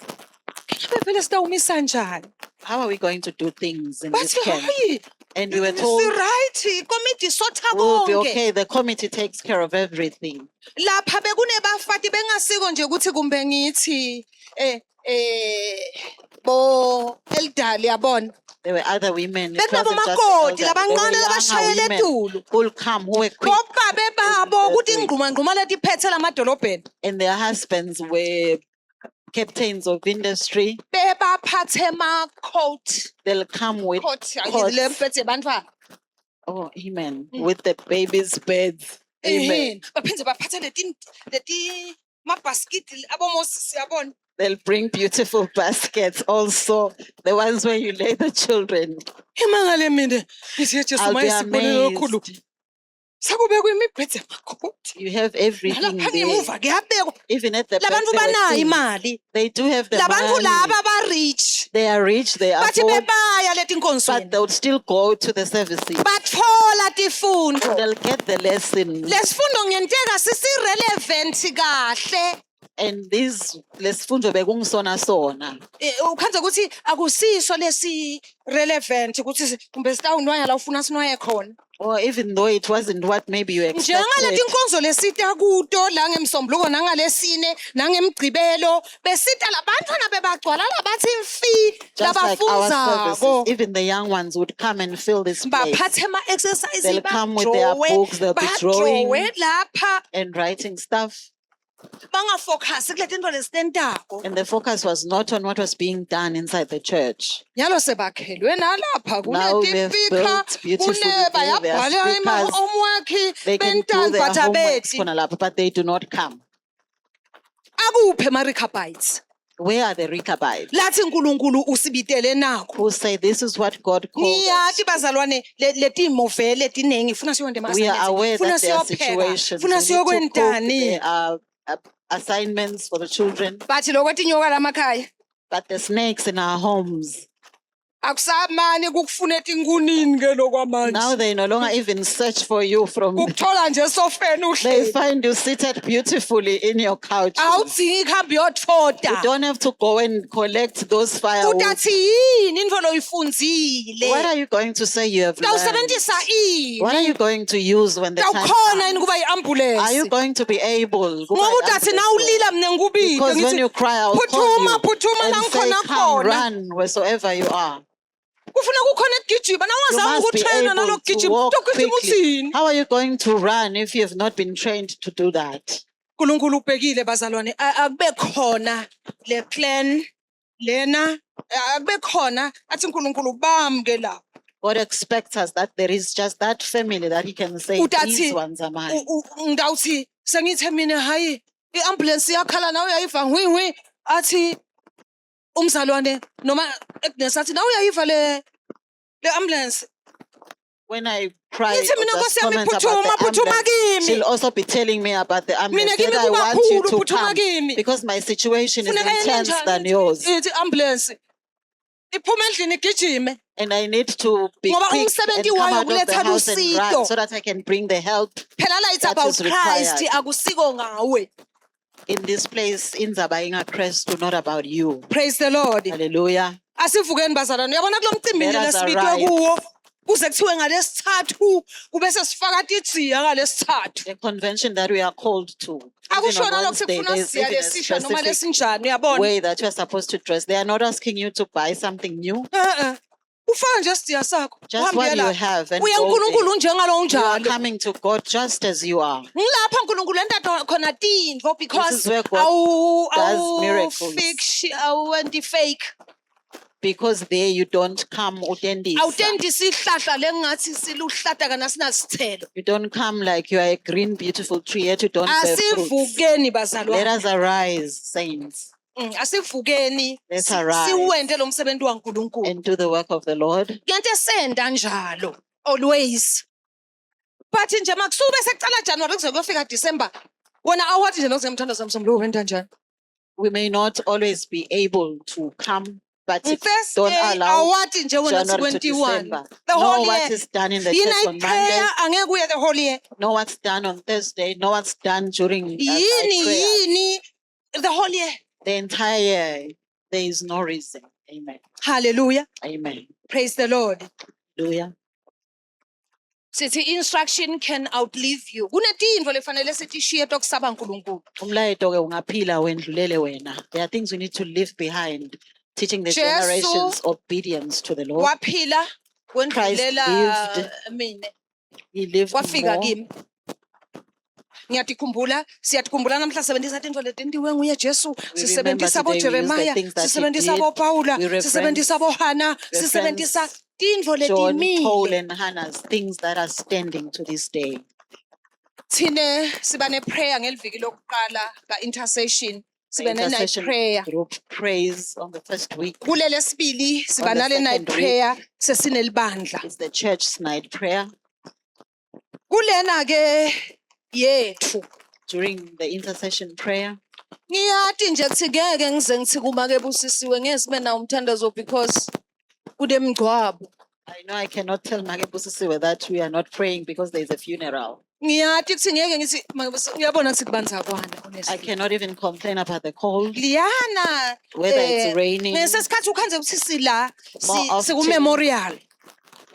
Speaker 1: Ngabe phela sitawumisa njani?
Speaker 2: How are we going to do things in this
Speaker 1: Bathi
Speaker 2: camp?
Speaker 1: hayi,
Speaker 2: And we were told,
Speaker 1: right, ikomiti sotha
Speaker 2: we'll be
Speaker 1: konke.
Speaker 2: okay, the committee takes care of everything.
Speaker 1: Lapha bekunebafati bengasiko nje ukuthi kumbe ngithi bo eldali yabona.
Speaker 2: There were other women. It
Speaker 1: Bekunabo
Speaker 2: wasn't just
Speaker 1: makoti
Speaker 2: elders. There were
Speaker 1: labancane
Speaker 2: younger
Speaker 1: labashayela
Speaker 2: women
Speaker 1: edulu.
Speaker 2: who'll come, who were quick,
Speaker 1: Bobabe babo ukuthi ingquma leti phethe lamadolobheni.
Speaker 2: and their husbands were captains of industry.
Speaker 1: Bebaphathe ma coat.
Speaker 2: They'll come with
Speaker 1: Coat le
Speaker 2: coats.
Speaker 1: mphethe bantwana.
Speaker 2: Oh, amen. With the baby's beds. Amen.
Speaker 1: Baphinde baphathe leti mabhaskiti abomosisi yabona.
Speaker 2: They'll bring beautiful baskets also. The ones where you lay the children.
Speaker 1: Imangale mina ngithi Jesu
Speaker 2: I'll be
Speaker 1: mayisibonile lokhulu.
Speaker 2: amazed.
Speaker 1: Sakubekwe imibhede makoti.
Speaker 2: You have everything
Speaker 1: Nalapha
Speaker 2: there.
Speaker 1: ngemuva kuyabekwa.
Speaker 2: Even at the back,
Speaker 1: Labantu
Speaker 2: there were
Speaker 1: banayo
Speaker 2: things.
Speaker 1: imali.
Speaker 2: They do have the
Speaker 1: Labantu
Speaker 2: money.
Speaker 1: laba ba rich.
Speaker 2: They are rich, they are
Speaker 1: Bathi
Speaker 2: poor,
Speaker 1: bebaya leti
Speaker 2: but
Speaker 1: nkonzweni.
Speaker 2: they'll still go to the services.
Speaker 1: Bathola tifundo.
Speaker 2: They'll get the lesson.
Speaker 1: Lesifundo ngenteka sisi relevant kahle.
Speaker 2: And this lesfundo bekungisona sona.
Speaker 1: Ukhanze ukuthi akusiso lesi relevant ukuthi kumbe sitawunwaya la ufuna sinwaye khona.
Speaker 2: Or even though it wasn't what maybe you expected.
Speaker 1: Njengaleti nkonzo lesita kuto la ngemsombuluko nangalesine nangemgcibelo besita labantwana bebagcwala labathi mfi
Speaker 2: Just like our
Speaker 1: labafundzako.
Speaker 2: services, even the young ones would come and fill this place
Speaker 1: Baphathe ma exercise
Speaker 2: They'll come with their books, they'll be drawing.
Speaker 1: lapha
Speaker 2: and writing stuff.
Speaker 1: bangafocus kuleti nto lesitentako.
Speaker 2: And the focus was not on what was being done inside the church.
Speaker 1: Nyalo sebakhelwe nalapha
Speaker 2: Now we have
Speaker 1: kunetipika
Speaker 2: built beautifully there, there are
Speaker 1: bayabhala
Speaker 2: speakers.
Speaker 1: homework
Speaker 2: They can do
Speaker 1: bentani
Speaker 2: their
Speaker 1: but
Speaker 2: homeworks,
Speaker 1: abeti
Speaker 2: khona lapha, but they do not come.
Speaker 1: akuphe ma-Rechabites
Speaker 2: Where are the Rechabites
Speaker 1: lathi uNkulunkulu usibitele nakho.
Speaker 2: who say this is what God called us?
Speaker 1: Ngiyati bazalwane letimo vele tinengi funa siyonde
Speaker 2: We are aware
Speaker 1: funa
Speaker 2: that there are
Speaker 1: siyopheka
Speaker 2: situations.
Speaker 1: funa
Speaker 2: We need to cook.
Speaker 1: siyokwentani
Speaker 2: There are assignments for the children,
Speaker 1: bathi lokwetinyoka lamakhaya
Speaker 2: but the snakes in our homes.
Speaker 1: akusamani kukufune tinkunini ke
Speaker 2: Now
Speaker 1: lokwamanje
Speaker 2: they no longer even search for you from.
Speaker 1: ukuthola nje sofeni
Speaker 2: They
Speaker 1: uhleli
Speaker 2: find you seated beautifully in your couch.
Speaker 1: awudzingi ikhambi yotfoda
Speaker 2: You don't have to go and collect those firewood.
Speaker 1: utathi yini into loyifundzile
Speaker 2: What are you going to say you have learned?
Speaker 1: tawusebenzisa
Speaker 2: What are
Speaker 1: ini
Speaker 2: you going to use when the time
Speaker 1: tawukhona yini
Speaker 2: comes?
Speaker 1: kuba
Speaker 2: Are you
Speaker 1: yi-ambulensi
Speaker 2: going to be able?
Speaker 1: ngoba utathi nawulila mne ngikubike
Speaker 2: Because when you cry, I'll call you
Speaker 1: phuthuma la
Speaker 2: and say,
Speaker 1: ngikhona
Speaker 2: come,
Speaker 1: khona
Speaker 2: run wheresoever you are.
Speaker 1: kufuna kukhona ekugijima
Speaker 2: You
Speaker 1: nawazange
Speaker 2: must be
Speaker 1: ukutrayina
Speaker 2: able to
Speaker 1: nalokugijima
Speaker 2: walk
Speaker 1: togijima
Speaker 2: quickly.
Speaker 1: uthini
Speaker 2: How are you going to run if you have not been trained to do that?
Speaker 1: uNkulunkulu ubhekile bazalwane akube khona le plan lena akube khona athi uNkulunkulu bamke la
Speaker 2: God expects us that there is just that family that He can say,
Speaker 1: Utathi,
Speaker 2: these ones are mine.
Speaker 1: ngidawuthi sengithe mina hayi iambulance yakhala nawe uyayiva ngwi athi umzalwane noma Agnes athi nawe uyayiva le ambulance
Speaker 2: When I cry or
Speaker 1: Ngithi mina
Speaker 2: just
Speaker 1: Nkosi yami,
Speaker 2: comment about the
Speaker 1: phuthuma
Speaker 2: ambulance,
Speaker 1: kimi.
Speaker 2: she'll also be telling me about the ambulance.
Speaker 1: kimi
Speaker 2: That I want you
Speaker 1: kukakhulu,
Speaker 2: to
Speaker 1: phuthuma
Speaker 2: come
Speaker 1: kimi.
Speaker 2: because my situation is
Speaker 1: Funeka yenze
Speaker 2: intense
Speaker 1: njani?
Speaker 2: than yours.
Speaker 1: Ithi ambulance iphuma endlini igijime
Speaker 2: And I need to be
Speaker 1: Ngoba
Speaker 2: quick and
Speaker 1: umsebenzi
Speaker 2: come
Speaker 1: wayo
Speaker 2: out of the
Speaker 1: ukuletha
Speaker 2: house and
Speaker 1: usizo.
Speaker 2: run so that I can bring the help.
Speaker 1: phela la it's
Speaker 2: That
Speaker 1: about
Speaker 2: is required.
Speaker 1: Christ akusiko ngawe
Speaker 2: In this place, inzaba inga Christ, not about you.
Speaker 1: praise the Lord
Speaker 2: Hallelujah.
Speaker 1: asivukeni bazalwane uyabona kulo mcimbi
Speaker 2: Let
Speaker 1: nje
Speaker 2: us
Speaker 1: lesibitwe
Speaker 2: arise.
Speaker 1: kuwo kuze kuthiwe ngalesithathu kube sesifaka tidziya ngalesithathu.
Speaker 2: The convention that we are called to. Even on
Speaker 1: Akushona lokho
Speaker 2: Wednesday,
Speaker 1: sekufuna
Speaker 2: there's
Speaker 1: siya
Speaker 2: even a
Speaker 1: lesisha noma
Speaker 2: specific
Speaker 1: lesinjani uyabona.
Speaker 2: way that you are supposed to dress. They are not asking you to buy something new.
Speaker 1: Ufaka nje isidiya sakho.
Speaker 2: Just what you
Speaker 1: uhambela.
Speaker 2: have and
Speaker 1: Uye
Speaker 2: go there.
Speaker 1: uNkulunkulu njengalo
Speaker 2: You are
Speaker 1: unjalo.
Speaker 2: coming to God just as you are.
Speaker 1: Ngilapha uNkulunkulu enta khona tintfo because
Speaker 2: is where God does miracles.
Speaker 1: awuwenti fake.
Speaker 2: Because there you don't come utendisa.
Speaker 1: Awutendisi isihlahla lengathi siluhlata kana sinasithelo.
Speaker 2: You don't come like you are a green, beautiful tree, yet you don't bear fruits.
Speaker 1: Asivukeni
Speaker 2: Let
Speaker 1: bazalwane.
Speaker 2: us arise, saints,
Speaker 1: Asivukeni.
Speaker 2: Let's arise.
Speaker 1: Siwente lo msebenzi waNkulunkulu.
Speaker 2: and do the work of the Lord.
Speaker 1: Kuyento esenda njalo always. But nje makusube sekucala January kuze kuyofika December. Wena awathi nje nokusemthanda samsomlo wenta njani?
Speaker 2: We may not always be able to come, but
Speaker 1: First
Speaker 2: don't
Speaker 1: day
Speaker 2: allow
Speaker 1: awathi nje wena
Speaker 2: January to
Speaker 1: 21.
Speaker 2: December.
Speaker 1: The
Speaker 2: Know
Speaker 1: whole
Speaker 2: what
Speaker 1: year.
Speaker 2: is done in the
Speaker 1: Yini
Speaker 2: church on Monday.
Speaker 1: ayiprayer angeke uye the whole year.
Speaker 2: Know what's done on Thursday. Know what's done during night prayer.
Speaker 1: Yini the whole year.
Speaker 2: The entire year. There is no reason. Amen.
Speaker 1: Hallelujah.
Speaker 2: Amen.
Speaker 1: Praise the Lord.
Speaker 2: Hallelujah.
Speaker 1: Sithi instruction can outlive you. Kunetintfo lefanele sitishiye tokusaba uNkulunkulu.
Speaker 2: Umlayeto ke ungaphila wendlulele wena. There are things we need to leave behind, teaching the
Speaker 1: Jesu
Speaker 2: generations obedience to the Lord.
Speaker 1: Waphila wendlulela
Speaker 2: lived.
Speaker 1: mina.
Speaker 2: He lived
Speaker 1: Wafika
Speaker 2: more.
Speaker 1: kimi. Siyatikhumbula namhla sisebenzisa tintfo letentiwe nguye Jesu. Sisebenzisa bo
Speaker 2: today we use the
Speaker 1: Jeremiah,
Speaker 2: things that he
Speaker 1: sisebenzisa
Speaker 2: did.
Speaker 1: bo Paula,
Speaker 2: We reference-
Speaker 1: sisebenzisa bo Hannah, sisebenzisa tintfo
Speaker 2: John, Paul,
Speaker 1: letimile.
Speaker 2: and Hannah's things that are standing to this day.
Speaker 1: Thine siba ne prayer ngeliviki lokuqala ka intercession.
Speaker 2: The
Speaker 1: Siba ne night
Speaker 2: intercession
Speaker 1: prayer.
Speaker 2: group prays on the first week.
Speaker 1: Kulele sibili siba
Speaker 2: On the
Speaker 1: nale night
Speaker 2: second week.
Speaker 1: prayer sesinelibandla.
Speaker 2: It's the church's night prayer.
Speaker 1: Kulena ke yethu.
Speaker 2: During the intercession prayer,
Speaker 1: Ngiyati nje kuthi ngeke ngize ngithi kuma ke busisiwe ngeke sibe nawo umthandazo because kunemgcwabo.
Speaker 2: I know I cannot tell Makebusisiwe that we are not praying because there is a funeral.
Speaker 1: Ngiyati kuthi ngeke ngithi ngiyabona ukuthi kubanza kwana
Speaker 2: I
Speaker 1: honestly.
Speaker 2: cannot even complain about the cold,
Speaker 1: Liyana
Speaker 2: whether it's raining.
Speaker 1: ngesesikhathi ukhanze ukuthi sila
Speaker 2: More often.
Speaker 1: siku-memorial.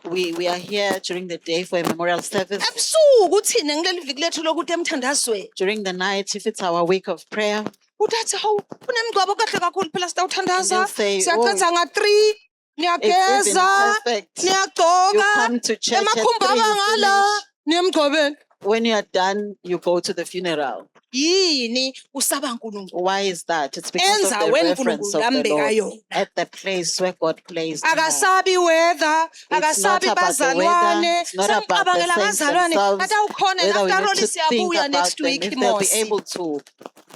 Speaker 2: We are here during the day for a memorial service.
Speaker 1: Ebusuku uthine ngileli viki lethu lokuthi emthandazweni.
Speaker 2: During the night, if it's our week of prayer,
Speaker 1: Uthi hawu kunemgcwabo kahle kakhulu phela sitawuthandaza.
Speaker 2: And they'll say,
Speaker 1: Siyaqedza nga-3
Speaker 2: it's even
Speaker 1: niyageza
Speaker 2: perfect. You
Speaker 1: niyagcoka
Speaker 2: come to church at 3,
Speaker 1: emakhumbi abangala
Speaker 2: you finish.
Speaker 1: niyemgcwabeni.
Speaker 2: When you are done, you go to the funeral.
Speaker 1: Yini usaba uNkulunkulu?
Speaker 2: Why is that? It's because of
Speaker 1: Enza
Speaker 2: the
Speaker 1: when
Speaker 2: reference
Speaker 1: uNkulunkulu
Speaker 2: of the
Speaker 1: ambeka
Speaker 2: Lord
Speaker 1: yona.
Speaker 2: at the place where God placed her.
Speaker 1: Akasabi weather,
Speaker 2: It's not
Speaker 1: akasabi
Speaker 2: about the weather.
Speaker 1: bazalwane.
Speaker 2: It's not about the
Speaker 1: Sengicabangela
Speaker 2: saints
Speaker 1: abazalwane.
Speaker 2: themselves.
Speaker 1: Kade awukhona
Speaker 2: Whether we
Speaker 1: after all
Speaker 2: need to think
Speaker 1: siyabuya
Speaker 2: about
Speaker 1: next
Speaker 2: them,
Speaker 1: week
Speaker 2: if they'll be
Speaker 1: Mosi.
Speaker 2: able to,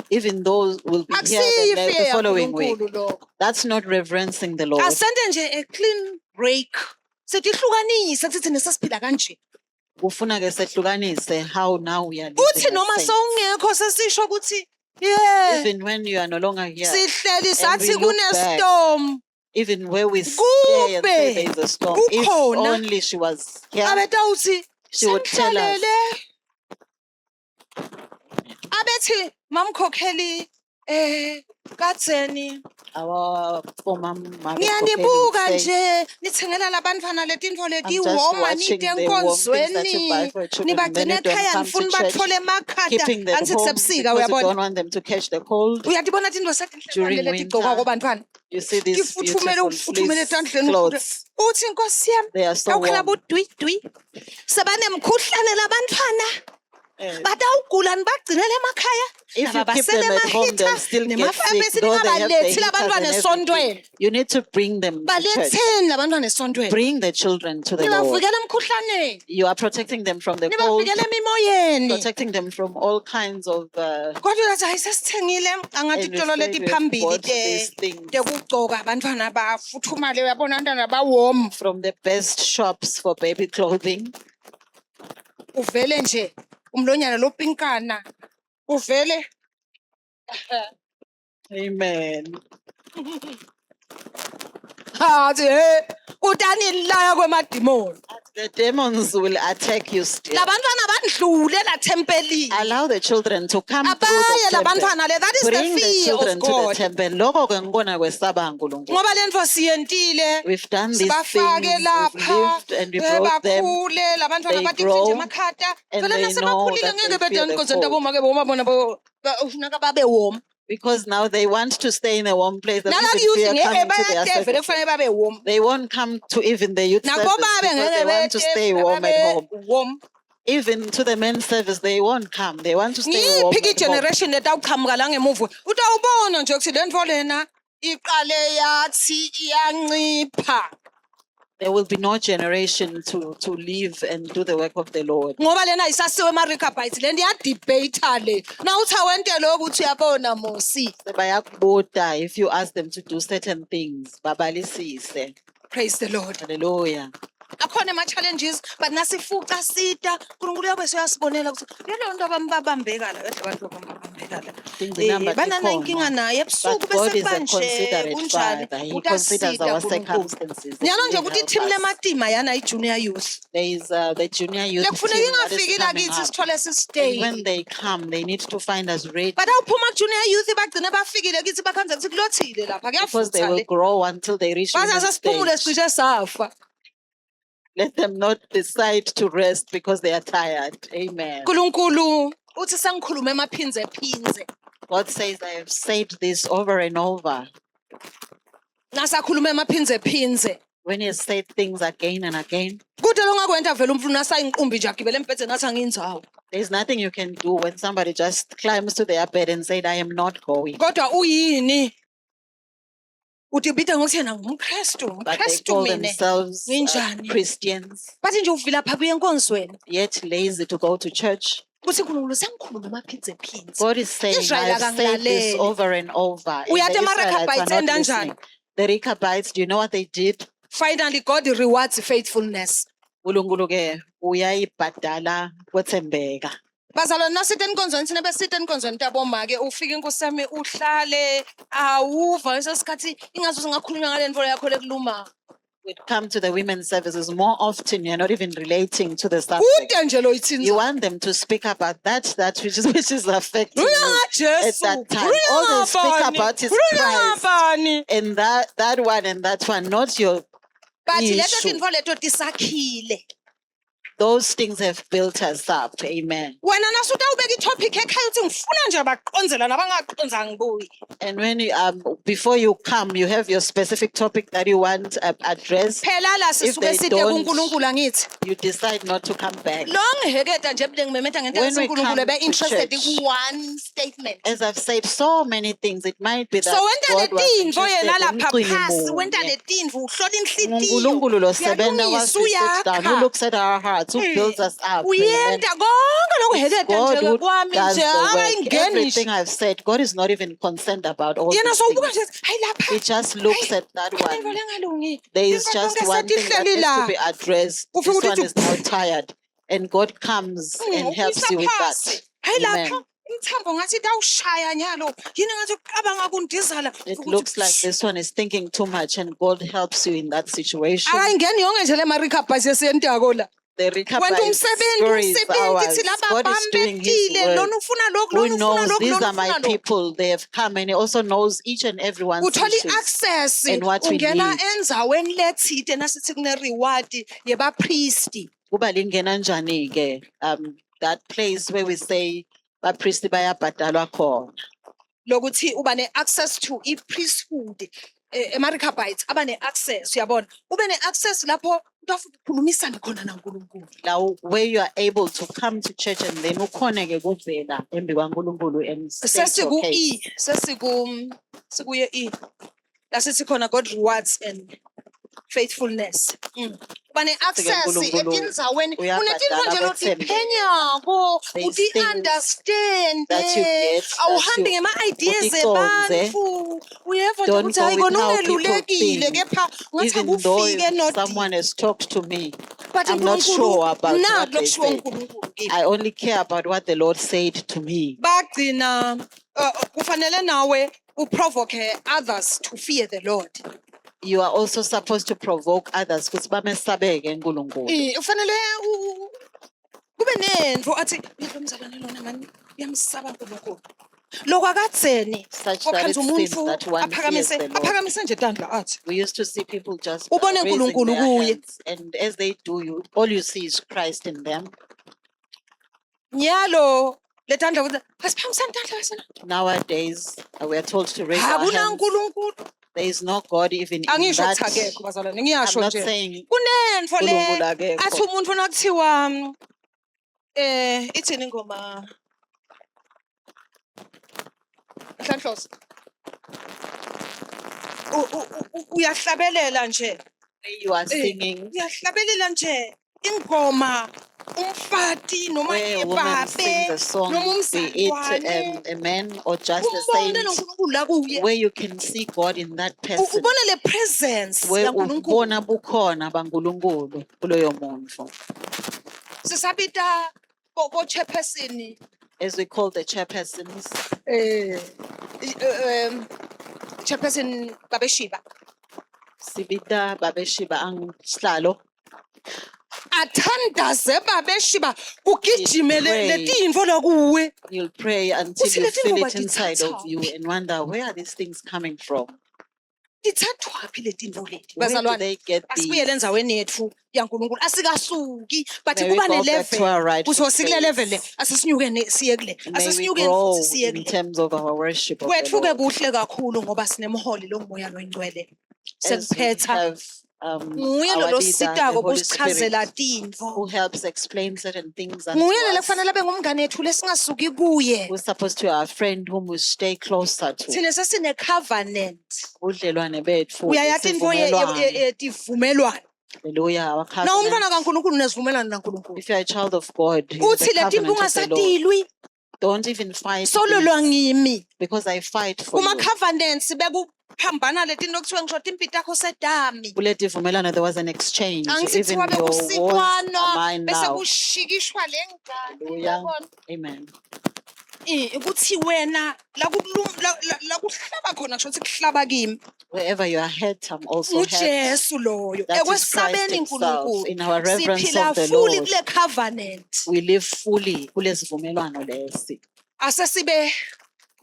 Speaker 2: even those will be here
Speaker 1: Akusiyi
Speaker 2: the
Speaker 1: fear
Speaker 2: following week.
Speaker 1: uNkulunkulu lokho.
Speaker 2: That's not reverencing the Lord.
Speaker 1: Asente nje a clean break. Sitihlukanise kuthi thina sesiphila kanje.
Speaker 2: Ufuna ke sehlukanise how now we are living
Speaker 1: Uthi
Speaker 2: as
Speaker 1: noma
Speaker 2: saints.
Speaker 1: sowungekho sesisho ukuthi yeah.
Speaker 2: Even when you are no longer here,
Speaker 1: Sihleli
Speaker 2: and
Speaker 1: sathi
Speaker 2: we look
Speaker 1: kunestorm.
Speaker 2: even where we stay and say there is a storm, if
Speaker 1: Kukhona.
Speaker 2: only she was here,
Speaker 1: Abetawuthi
Speaker 2: she would tell us.
Speaker 1: sengihlalele. Abethi mamkhokheli kadzeni
Speaker 2: Our former mother
Speaker 1: ngiyanibuka
Speaker 2: would say,
Speaker 1: nje nithengela labantwana letintfo
Speaker 2: I'm just
Speaker 1: letiwoma
Speaker 2: watching
Speaker 1: nite
Speaker 2: the warm things that you buy
Speaker 1: enkonzweni
Speaker 2: for children, and then
Speaker 1: nibagcine
Speaker 2: you don't
Speaker 1: ekhaya
Speaker 2: come
Speaker 1: nifuna
Speaker 2: to church,
Speaker 1: bathole emakhata
Speaker 2: keeping them
Speaker 1: angithi
Speaker 2: home
Speaker 1: kusebusika
Speaker 2: because you
Speaker 1: uyabona
Speaker 2: don't want them to catch the cold.
Speaker 1: uyatibona tintfo
Speaker 2: During
Speaker 1: setinhle letigcoka
Speaker 2: winter,
Speaker 1: kwabantwana
Speaker 2: You see these
Speaker 1: tifuthumele
Speaker 2: beautiful
Speaker 1: ufuthumele
Speaker 2: fleece
Speaker 1: etandleni
Speaker 2: clothes.
Speaker 1: uthi nkosi yami
Speaker 2: They are so
Speaker 1: awukhala
Speaker 2: warm.
Speaker 1: budwidwi sebanemkhuhlane labantwana
Speaker 2: Eh,
Speaker 1: batawugula nibagcinele emakhaya
Speaker 2: If you keep them at home, they'll still get sick, though they have the
Speaker 1: ningabalethi
Speaker 2: heaters
Speaker 1: labantwana
Speaker 2: and
Speaker 1: esontweni
Speaker 2: everything. You need to bring them to church.
Speaker 1: baletheni labantwana esontweni
Speaker 2: Bring the children to the Lord.
Speaker 1: nibavikela emkhuhlaneni
Speaker 2: You are protecting them from the cold,
Speaker 1: nibavikela emimoyeni
Speaker 2: protecting them from all kinds of
Speaker 1: kodwa uyathi hayi sesithengile angathi
Speaker 2: and we
Speaker 1: tolo
Speaker 2: say
Speaker 1: leti
Speaker 2: we have
Speaker 1: phambili
Speaker 2: bought these things
Speaker 1: tekugcoka abantwana bafuthumale uyabona abantwana bawomu
Speaker 2: from the best shops for baby clothing.
Speaker 1: uvele nje umlonyana lopinkana uvele
Speaker 2: Amen.
Speaker 1: hathi he utanilaya kwemadimoni
Speaker 2: The demons will attack you still.
Speaker 1: labantwana bandlule la tempelini
Speaker 2: Allow the children to come through
Speaker 1: abaye
Speaker 2: the temple.
Speaker 1: labantwana le, that is
Speaker 2: Bring
Speaker 1: the
Speaker 2: the
Speaker 1: fear
Speaker 2: children
Speaker 1: of
Speaker 2: to the
Speaker 1: God.
Speaker 2: temple. Lokho ke ngibona kwesaba uNkulunkulu.
Speaker 1: Ngoba le nto siyentile
Speaker 2: We've done these
Speaker 1: sibafake
Speaker 2: things, we've
Speaker 1: lapha
Speaker 2: lived and we brought them.
Speaker 1: bakhule labantwana
Speaker 2: they
Speaker 1: bathi
Speaker 2: grow,
Speaker 1: mfinde emakhata
Speaker 2: and
Speaker 1: vele
Speaker 2: they know
Speaker 1: nasebakhulile
Speaker 2: that
Speaker 1: ngeke
Speaker 2: they feel
Speaker 1: bedani
Speaker 2: the
Speaker 1: konzenta
Speaker 2: cold.
Speaker 1: boma ke boma bona ufuneka babe warm
Speaker 2: Because now they want to stay in a warm place. That
Speaker 1: nala
Speaker 2: even
Speaker 1: youth
Speaker 2: fear
Speaker 1: ngeke
Speaker 2: coming to their
Speaker 1: bayateve
Speaker 2: service.
Speaker 1: kufanele babe warm
Speaker 2: They won't come to even the youth
Speaker 1: nabo
Speaker 2: service
Speaker 1: babe
Speaker 2: because they want to stay
Speaker 1: ngeke
Speaker 2: warm at home.
Speaker 1: babe warm
Speaker 2: Even to the men's service, they won't come. They want to stay warm
Speaker 1: ngiyiphi
Speaker 2: at home.
Speaker 1: generation letawuqhamuka la ngemuva utawubona nje ukuthi le nto lena iqale yathi iyancipha
Speaker 2: There will be no generation to live and do the work of the Lord.
Speaker 1: ngoba lena isasiwe ema-Rechabites le nto iyadibheyitha le na uthi awente lokhu uthi uyabona mosi
Speaker 2: Bayakubuta if you ask them to do certain things. Babalisise.
Speaker 1: praise the Lord
Speaker 2: Hallelujah.
Speaker 1: akhona ama-challenges but nasifuca sita unkulunkulu yabe seyasibonela ukuthi lelo nto babambekala kahle abantu babambekala
Speaker 2: Things inamba
Speaker 1: banana
Speaker 2: tikhona.
Speaker 1: inkinga naye ebusuku
Speaker 2: But God
Speaker 1: bese
Speaker 2: is a
Speaker 1: kanje
Speaker 2: considerate
Speaker 1: kunjani
Speaker 2: Father. He considers
Speaker 1: utasita
Speaker 2: our
Speaker 1: unkulunkulu
Speaker 2: circumstances.
Speaker 1: nyalo
Speaker 2: and
Speaker 1: nje
Speaker 2: He
Speaker 1: ukuthi
Speaker 2: helps
Speaker 1: i-team
Speaker 2: us.
Speaker 1: lematima yana i-junior youth
Speaker 2: There is the junior youth
Speaker 1: lekufuneka
Speaker 2: team that is
Speaker 1: ingafiki
Speaker 2: coming
Speaker 1: lakithi
Speaker 2: up.
Speaker 1: sithole
Speaker 2: And
Speaker 1: sisistay
Speaker 2: when they come, they need to find us ready
Speaker 1: but awuphuma ku-junior youth bagcine bafikile kithi bakhanze kuthi kulothile lapha
Speaker 2: because they
Speaker 1: kuyavutha
Speaker 2: will
Speaker 1: le
Speaker 2: grow until they reach women's
Speaker 1: bazaze siphumule
Speaker 2: stage.
Speaker 1: sicishe safa
Speaker 2: Let them not decide to rest because they are tired. Amen.
Speaker 1: unkulunkulu uthi sengikhulume emaphinze
Speaker 2: God says, I have said this over and over.
Speaker 1: nasakhuluma emaphinze
Speaker 2: When He has said things again and again,
Speaker 1: kude longakwenta vele umfuna sayinqumbi nje agibele embhedeni athi angiyinzawo
Speaker 2: there's nothing you can do when somebody just climbs to their bed and said, I am not going.
Speaker 1: kodwa uyini uthi bide ngokuthi yena ngumkrestu
Speaker 2: But they
Speaker 1: ngumkrestu
Speaker 2: call
Speaker 1: mine
Speaker 2: themselves
Speaker 1: Nginjani?
Speaker 2: Christians,
Speaker 1: bathi nje uvila phabuye enkonzweni
Speaker 2: yet lazy to go to church.
Speaker 1: kuthi unkulunkulu sengikhuluma emaphinze
Speaker 2: God is saying,
Speaker 1: Israel
Speaker 2: I've said this
Speaker 1: akangilaleli.
Speaker 2: over and over. And the
Speaker 1: Uyati
Speaker 2: Israelites
Speaker 1: ama-Rechabites
Speaker 2: are not
Speaker 1: enda
Speaker 2: listening.
Speaker 1: njani?
Speaker 2: The Rechabites, do you know what they did?
Speaker 1: finally God rewards faithfulness
Speaker 2: uNkulunkulu ke uyayibhadala kwethembeka.
Speaker 1: bazalwane nasithi enkonzweni thina besithi enkonzweni ntaboma-ke ufike inkosi yami uhlale awuva leso sikhathi ingazi singakhulunywa ngale nto yakho lekuluma
Speaker 2: We'd come to the women's services more often. You're not even relating to the subject.
Speaker 1: kude nje lo yithinza
Speaker 2: You want them to speak about that which is affecting you at
Speaker 1: ngajesu
Speaker 2: that time. All they speak about is Christ.
Speaker 1: ngabani
Speaker 2: And that one and that one, not your
Speaker 1: but leto
Speaker 2: issue.
Speaker 1: tinto leto tisakhile
Speaker 2: Those things have built us up. Amen.
Speaker 1: wena nasuta ubeka itopic ekhaya uthi ngifuna nje abaqonzela nabangaqonzanga ngibuyi
Speaker 2: And when you before you come, you have your specific topic that you want addressed.
Speaker 1: phela la
Speaker 2: they
Speaker 1: sisuke side
Speaker 2: don't-
Speaker 1: kuNkulunkulu angithi
Speaker 2: You decide not to come back.
Speaker 1: lo ngiheketa nje ebule ngimemeta ngento
Speaker 2: When we
Speaker 1: yaseNkulunkulu
Speaker 2: come
Speaker 1: ebe
Speaker 2: to
Speaker 1: interested
Speaker 2: church-
Speaker 1: ku-one statement
Speaker 2: As I've said so many things, it might be that
Speaker 1: so wenta
Speaker 2: God was
Speaker 1: letintfo
Speaker 2: interested
Speaker 1: yena lapha
Speaker 2: emcwini
Speaker 1: phasi wenta
Speaker 2: munye.
Speaker 1: letintfo uhlola inhlitiyo
Speaker 2: uNkulunkulu lo sebenza
Speaker 1: uyalungisa,
Speaker 2: was sit down, who
Speaker 1: uyakha.
Speaker 2: looks at our hearts, who builds us up. Amen.
Speaker 1: uyenta konke lokhu
Speaker 2: It's
Speaker 1: heketa
Speaker 2: God
Speaker 1: nje
Speaker 2: who
Speaker 1: kwami
Speaker 2: does
Speaker 1: nje
Speaker 2: the work.
Speaker 1: akayingeni
Speaker 2: Everything I've said, God is not even concerned about all
Speaker 1: yena
Speaker 2: these
Speaker 1: sowubuka
Speaker 2: things.
Speaker 1: nje hayi lapha
Speaker 2: He just looks at that
Speaker 1: into
Speaker 2: one.
Speaker 1: lengalungi
Speaker 2: There is
Speaker 1: Into
Speaker 2: just
Speaker 1: zonke
Speaker 2: one thing that
Speaker 1: setihleli
Speaker 2: needs to
Speaker 1: la.
Speaker 2: be addressed.
Speaker 1: Ufike
Speaker 2: This
Speaker 1: uthi
Speaker 2: one is now tired. And God comes and helps you with that.
Speaker 1: hayi
Speaker 2: Amen.
Speaker 1: lapha umthambo ngathi tawushaya nyalo yini ngathi uqabanga kundizala
Speaker 2: It looks like this one is thinking too much, and God helps you in that situation.
Speaker 1: akayingeni yonke nje le marikhabhasi yesentako la
Speaker 2: The
Speaker 1: wena
Speaker 2: Rechabites
Speaker 1: umsebenzi
Speaker 2: story is ours.
Speaker 1: kithi laba
Speaker 2: God is doing His
Speaker 1: bambekile
Speaker 2: work.
Speaker 1: lona ufuna lokhu
Speaker 2: Who
Speaker 1: lona ufuna
Speaker 2: knows
Speaker 1: lokhu
Speaker 2: these
Speaker 1: lona
Speaker 2: are my
Speaker 1: ufuna lokhu
Speaker 2: people? They have come, and He also knows each and every one's
Speaker 1: uthola
Speaker 2: issues.
Speaker 1: i-access
Speaker 2: and what we
Speaker 1: ungena
Speaker 2: need.
Speaker 1: enzaweni lethide nasithi kune-reward yebapristi
Speaker 2: Kuba lingena njani ke? That place where we say bapristi bayabhadalwa khona.
Speaker 1: lokuthi uba ne-access to i-priesthood ema-Rechabites aba ne-access uyabona ube ne-access lapho utafuna ukukhulumisana khona naNkulunkulu
Speaker 2: Now where you are able to come to church and then ukhona ke kuvela embi kwaNkulunkulu and state your case.
Speaker 1: sesiku-E sikuye E lasithi khona God rewards and faithfulness uba ne-access
Speaker 2: uNkulunkulu
Speaker 1: etinzaweni
Speaker 2: uyabhadala
Speaker 1: unetinto nje
Speaker 2: kwethembeka.
Speaker 1: lotiphenyako
Speaker 2: There's
Speaker 1: uti-understande
Speaker 2: that you get,
Speaker 1: awuhambi
Speaker 2: that you-
Speaker 1: ngema-ideas
Speaker 2: uticonze.
Speaker 1: ebantfu uyeva nje
Speaker 2: Don't
Speaker 1: ukuthi
Speaker 2: go
Speaker 1: hayi
Speaker 2: with
Speaker 1: kona
Speaker 2: how people
Speaker 1: ungelulekile
Speaker 2: think.
Speaker 1: kepha ngathi
Speaker 2: Even though
Speaker 1: akufike
Speaker 2: someone has talked to me,
Speaker 1: but
Speaker 2: I'm not sure about
Speaker 1: na
Speaker 2: what they
Speaker 1: lokushiwo
Speaker 2: said.
Speaker 1: uNkulunkulu kimi
Speaker 2: I only care about what the Lord said to me.
Speaker 1: bagcina kufanele nawe uprovoke others to fear the Lord
Speaker 2: you are also supposed to provoke others ukuthi bamesabeke uNkulunkulu.
Speaker 1: Ufanele kube nento athi lo mzalwane lona manje uyamsaba uNkulunkulu. Lokho akatheni
Speaker 2: Such that
Speaker 1: okwenza
Speaker 2: it
Speaker 1: umuntu
Speaker 2: seems that one fears the Lord.
Speaker 1: aphakamise nje tandla athi
Speaker 2: We used to see people just
Speaker 1: Ubone
Speaker 2: raising
Speaker 1: uNkulunkulu
Speaker 2: their
Speaker 1: kuye.
Speaker 2: hands, and as they do, all you see is Christ in them.
Speaker 1: nyalo le tandla ukuthi asiphakamisani tandla wesena.
Speaker 2: Nowadays, we are told to raise our
Speaker 1: Akuna
Speaker 2: hands.
Speaker 1: uNkulunkulu.
Speaker 2: There is no God even in
Speaker 1: Angisho
Speaker 2: that.
Speaker 1: ukuthi akekho bazalwane
Speaker 2: I'm
Speaker 1: ngiyasho
Speaker 2: not
Speaker 1: nje.
Speaker 2: saying
Speaker 1: Kunento le
Speaker 2: uNkulunkulu akekho.
Speaker 1: athi umuntu nakuthiwa ithini ingoma Nhlanhloso. Uyahlabelela nje.
Speaker 2: you are singing,
Speaker 1: Uyahlabelela nje ingoma umfati noma
Speaker 2: where a woman sings a song, be it a man or just a saint,
Speaker 1: noNkulunkulu la kuye.
Speaker 2: where you can see God in that person,
Speaker 1: Ubona le presence
Speaker 2: where
Speaker 1: yaNkulunkulu.
Speaker 2: ubona bukhona baNkulunkulu kuloyo muntu.
Speaker 1: Sisabita bo chairperson
Speaker 2: As we call the chairpersons,
Speaker 1: chairperson Babeshiba.
Speaker 2: Sibita Babeshiba Angihlalo.
Speaker 1: Athandaze Babeshiba kugijimele
Speaker 2: pray.
Speaker 1: letinvo la kuwe.
Speaker 2: You'll pray until
Speaker 1: Kuthi
Speaker 2: you
Speaker 1: leti
Speaker 2: feel
Speaker 1: ngoba
Speaker 2: it inside of
Speaker 1: dithathaphi?
Speaker 2: you and wonder, where are these things coming from?
Speaker 1: Dithathwaphi letinvo leti?
Speaker 2: Where do
Speaker 1: Bazalwane
Speaker 2: they get
Speaker 1: asibuyele
Speaker 2: these?
Speaker 1: endzaweni yethu yaNkulunkulu asikasuki but
Speaker 2: May we
Speaker 1: kuba
Speaker 2: go
Speaker 1: ne
Speaker 2: back to our
Speaker 1: level
Speaker 2: rightful
Speaker 1: kuthi sikule level le
Speaker 2: place.
Speaker 1: asisinyuke siye kule
Speaker 2: May we
Speaker 1: asisinyuke
Speaker 2: grow
Speaker 1: futhi siye
Speaker 2: in
Speaker 1: kule
Speaker 2: terms of our worship of the
Speaker 1: kwethuke
Speaker 2: Lord.
Speaker 1: kuhle kakhulu ngoba sinemholi lo moya loyingcwele
Speaker 2: As we
Speaker 1: sekuphetha
Speaker 2: have
Speaker 1: nguye
Speaker 2: our
Speaker 1: lo
Speaker 2: leader, the
Speaker 1: sitako
Speaker 2: Holy Spirit,
Speaker 1: bosichazela
Speaker 2: who
Speaker 1: tinvo
Speaker 2: helps explain certain things unto
Speaker 1: nguye lele
Speaker 2: us,
Speaker 1: kufanele abe ngumngane ethu lesingasuki kuye
Speaker 2: who's supposed to be our friend whom we stay closer to.
Speaker 1: thina sesine covenant
Speaker 2: Budlelwane bethu,
Speaker 1: uyayathi into
Speaker 2: isivumelwano.
Speaker 1: tivumelwano
Speaker 2: Hallelujah, our
Speaker 1: na umntwana
Speaker 2: covenant.
Speaker 1: kaNkulunkulu nesivumelwano naNkulunkulu
Speaker 2: If you're a child of God, you have
Speaker 1: uthi
Speaker 2: a
Speaker 1: letimvu
Speaker 2: covenant of the Lord.
Speaker 1: ungasatilwi
Speaker 2: Don't even fight
Speaker 1: sololwa
Speaker 2: these,
Speaker 1: ngimi
Speaker 2: because I fight for
Speaker 1: kuma
Speaker 2: you.
Speaker 1: covenants bekuphambana letinto kuthiwa ngisho timpilo takho sedami
Speaker 2: Kuleti vumelwano, there was an exchange.
Speaker 1: angisithi
Speaker 2: Even
Speaker 1: wabe
Speaker 2: your wars are
Speaker 1: usikwana
Speaker 2: mine
Speaker 1: bese
Speaker 2: now.
Speaker 1: kushikishwa le ngane
Speaker 2: Hallelujah.
Speaker 1: yabona
Speaker 2: Amen.
Speaker 1: ukuthi wena la kuhlaba khona kusho ukuthi kuhlaba kimi
Speaker 2: Wherever you are hurt, I'm also hurt.
Speaker 1: uJesu loyo
Speaker 2: That is Christ
Speaker 1: ekwesabeni
Speaker 2: himself.
Speaker 1: uNkulunkulu
Speaker 2: In our reverence
Speaker 1: siphila
Speaker 2: of the
Speaker 1: fully
Speaker 2: Lord,
Speaker 1: kule covenant
Speaker 2: we live fully kulesivumelwano lesi.
Speaker 1: asesibe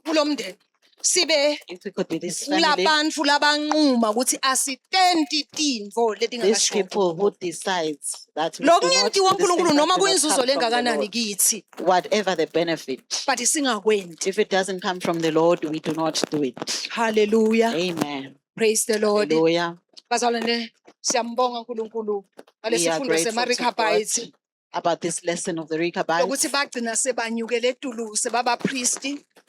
Speaker 1: kulomndeni sibe
Speaker 2: If we could be this family,
Speaker 1: kulabantu labanquma ukuthi asitenti tinvo
Speaker 2: these
Speaker 1: letingakasho
Speaker 2: people who decides that we do not
Speaker 1: lokungentiwa
Speaker 2: do these
Speaker 1: uNkulunkulu
Speaker 2: things
Speaker 1: noma
Speaker 2: that do not
Speaker 1: kuyinzuzo
Speaker 2: come from the
Speaker 1: lengakanani
Speaker 2: Lord,
Speaker 1: kithi
Speaker 2: whatever the benefit.
Speaker 1: but singakwendi
Speaker 2: If it doesn't come from the Lord, we do not do it.
Speaker 1: hallelujah
Speaker 2: Amen.
Speaker 1: praise the Lord
Speaker 2: Hallelujah.
Speaker 1: bazalwane siyambonga uNkulunkulu
Speaker 2: We are
Speaker 1: ngalesifundo
Speaker 2: grateful to
Speaker 1: seMarikabites
Speaker 2: God about this lesson of the Rechabites,
Speaker 1: ukuthi bagcina sebanyukele etulu sebaba priest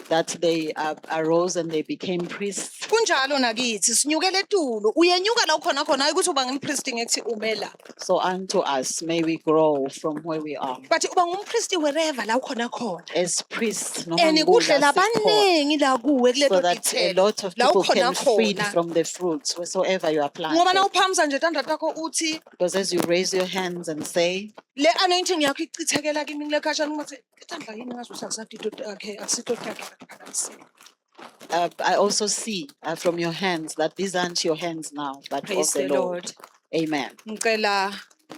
Speaker 2: that they arose and they became priests.
Speaker 1: kunjalo nakithi sinyukele etulu uyenyuka la ukhona khona hayi ukuthi uba ngumpriest ngethi umela
Speaker 2: So unto us may we grow from where we are
Speaker 1: but uba ngumpriest wherever la ukhona khona
Speaker 2: as priests, noma
Speaker 1: and
Speaker 2: ngikula
Speaker 1: kuhle
Speaker 2: sikhona,
Speaker 1: labaningi la kuwe
Speaker 2: so
Speaker 1: kuleto
Speaker 2: that a
Speaker 1: dithelo
Speaker 2: lot of
Speaker 1: la
Speaker 2: people
Speaker 1: ukhona
Speaker 2: can feed
Speaker 1: khona
Speaker 2: from the fruits wheresoever you are
Speaker 1: ngoba
Speaker 2: planted.
Speaker 1: nawuphamisa nje tandla takho uthi
Speaker 2: Because as you raise your hands and say,
Speaker 1: le anointing yakho ichithekela kimi ngile khashana ukuthi tandla yini ngazuthi akusatito takhe akusito takhe akaphakamisile
Speaker 2: I also see from your hands that these aren't your hands now, but
Speaker 1: praise
Speaker 2: of the
Speaker 1: the
Speaker 2: Lord.
Speaker 1: Lord
Speaker 2: Amen.
Speaker 1: ngicela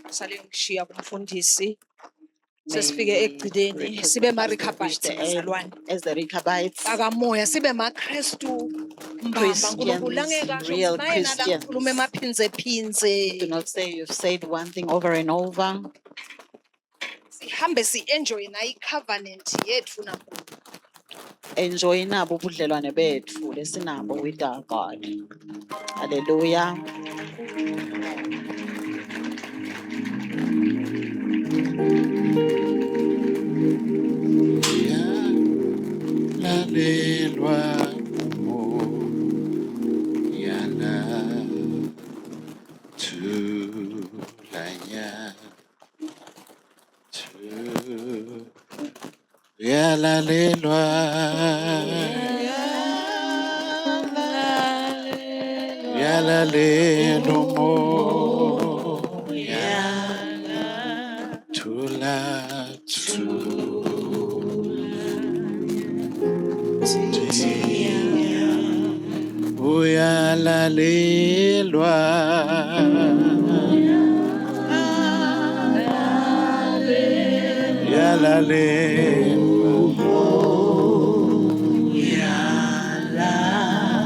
Speaker 1: sale ngishiya kumfundisi
Speaker 2: May
Speaker 1: sesifike
Speaker 2: we
Speaker 1: ekugcineni
Speaker 2: reach
Speaker 1: sibe
Speaker 2: the
Speaker 1: marikabites
Speaker 2: end
Speaker 1: bazalwane
Speaker 2: as the Rechabites,
Speaker 1: akamoya sibe maKristu mbamba uNkulunkulu langeka
Speaker 2: real
Speaker 1: naye nala
Speaker 2: Christians.
Speaker 1: khuluma emaphinze
Speaker 2: Do
Speaker 1: phinze
Speaker 2: not say you've said one thing over and over.
Speaker 1: sihambe si-enjoy nayo i-covenant yethu naNkulunkulu
Speaker 2: Enjoy nabo ubudlelwane bethu lesinabo with our God. Hallelujah.
Speaker 4: Yalalelwa umoyana thulanya yalalelwa yalalelwa umoyana thula uyala Uyalalelwa.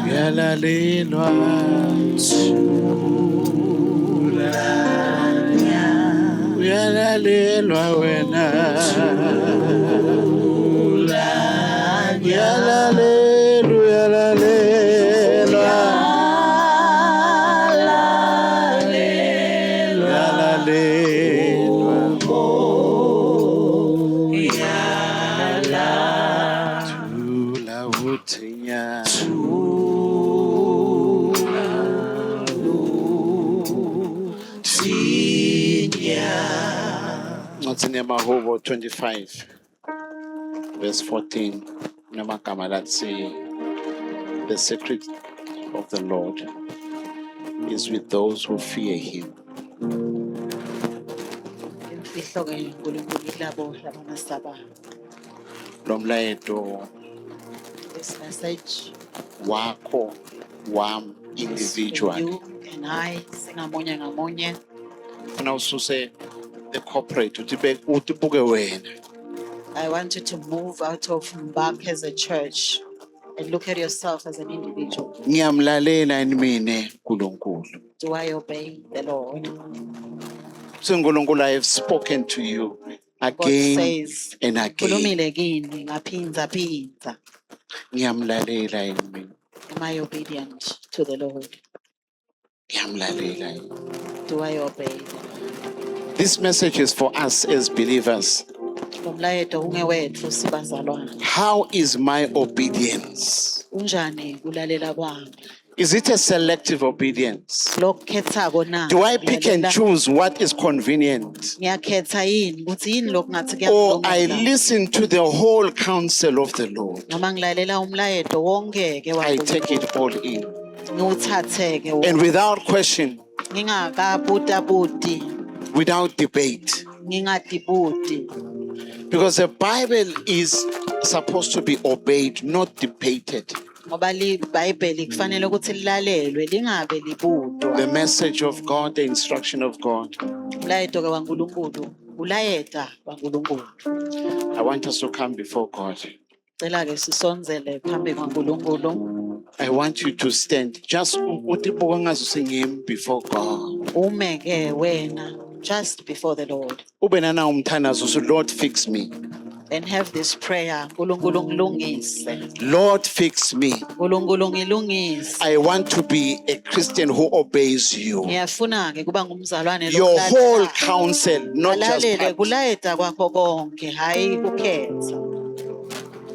Speaker 4: Uyalalelwa. Uyalalelwa wena. Uyalalelwa. Thula uthinya. Ncwadi yaMahubo 25 verse 14 namagama lathi, the secret of the Lord is with those who fear him.
Speaker 2: Imfihlo kaNkulunkulu ilabo abamesaba.
Speaker 4: Lo mlayeto
Speaker 2: This message
Speaker 4: wakho wam
Speaker 2: is for
Speaker 4: individually.
Speaker 2: you and I singamunye ngamunye.
Speaker 4: Funa ususe the corporate utibuke wena.
Speaker 2: I want you to move out of Mbak as a church and look at yourself as an individual.
Speaker 4: Ngiyamlalela mine uNkulunkulu.
Speaker 2: Do I obey the Lord?
Speaker 4: uNkulunkulu, I have spoken to you
Speaker 2: God
Speaker 4: again
Speaker 2: says,
Speaker 4: and again.
Speaker 2: "Khulumile kini ngaphinza.
Speaker 4: Ngiyamlalela mina.
Speaker 2: Am I obedient to the Lord?
Speaker 4: Ngiyamlalela.
Speaker 2: Do I obey?
Speaker 4: This message is for us as believers.
Speaker 2: Lo mlayeto ungewethu sibazalwane.
Speaker 4: How is my obedience?
Speaker 2: Unjani kulalela kwami?
Speaker 4: Is it a selective obedience?
Speaker 2: Lokukhethako na?
Speaker 4: Do I pick and
Speaker 2: Ngiyalela-
Speaker 4: choose what is convenient?
Speaker 2: Ngiyakhetha yini ukuthi yini lokhu ngathi
Speaker 4: Or I
Speaker 2: kuyangilungela?
Speaker 4: listen to the whole counsel of the Lord?
Speaker 2: Noma ngilalela umlayeto wonke ke
Speaker 4: I take it all in.
Speaker 2: ngiwuthathe ke
Speaker 4: And without question,
Speaker 2: ngingakabuti
Speaker 4: without debate.
Speaker 2: ngingadibuti
Speaker 4: Because the Bible is supposed to be obeyed, not debated.
Speaker 2: ngoba iBhayibheli kufanele ukuthi lilalelwe lingabe libudwa.
Speaker 4: The message of God, the instruction of God.
Speaker 2: Umlayeto ke waNkulunkulu ulayeta waNkulunkulu.
Speaker 4: I want us to come before God.
Speaker 2: Cela ke sisonzele phambi kwaNkulunkulu.
Speaker 4: I want you to stand. Just before God.
Speaker 2: Ume ke wena just before the Lord
Speaker 4: Ube nana umthandazo, so Lord, fix me.
Speaker 2: and have this prayer. Nkulunkulu ngilungise.
Speaker 4: Lord, fix me.
Speaker 2: Nkulunkulu ngilungise.
Speaker 4: I want to be a Christian who obeys you.
Speaker 2: Ngiyafuna ke kuba ngumzalwane
Speaker 4: Your whole
Speaker 2: lokulalelayo.
Speaker 4: counsel, not just
Speaker 2: Alalele
Speaker 4: part.
Speaker 2: kulayeta kwakho konke hayi kukhetha.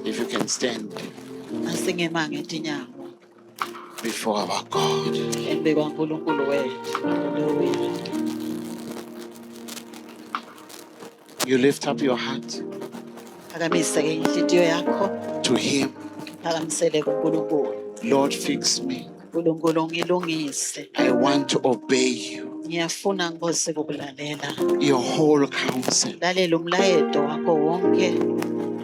Speaker 4: If you can stand
Speaker 2: Asingema ngetinyawo
Speaker 4: before our God.
Speaker 2: embe kwaNkulunkulu wethu. Hallelujah.
Speaker 4: You lift up your heart
Speaker 2: Phakamise ke inhliziyo yakho,
Speaker 4: to Him.
Speaker 2: phakamisele kuNkulunkulu.
Speaker 4: Lord, fix me.
Speaker 2: Nkulunkulu ngilungise.
Speaker 4: I want to obey you.
Speaker 2: Ngiyafuna Nkosi ukulalela.
Speaker 4: Your whole counsel.
Speaker 2: Lalela umlayeto wakho wonke.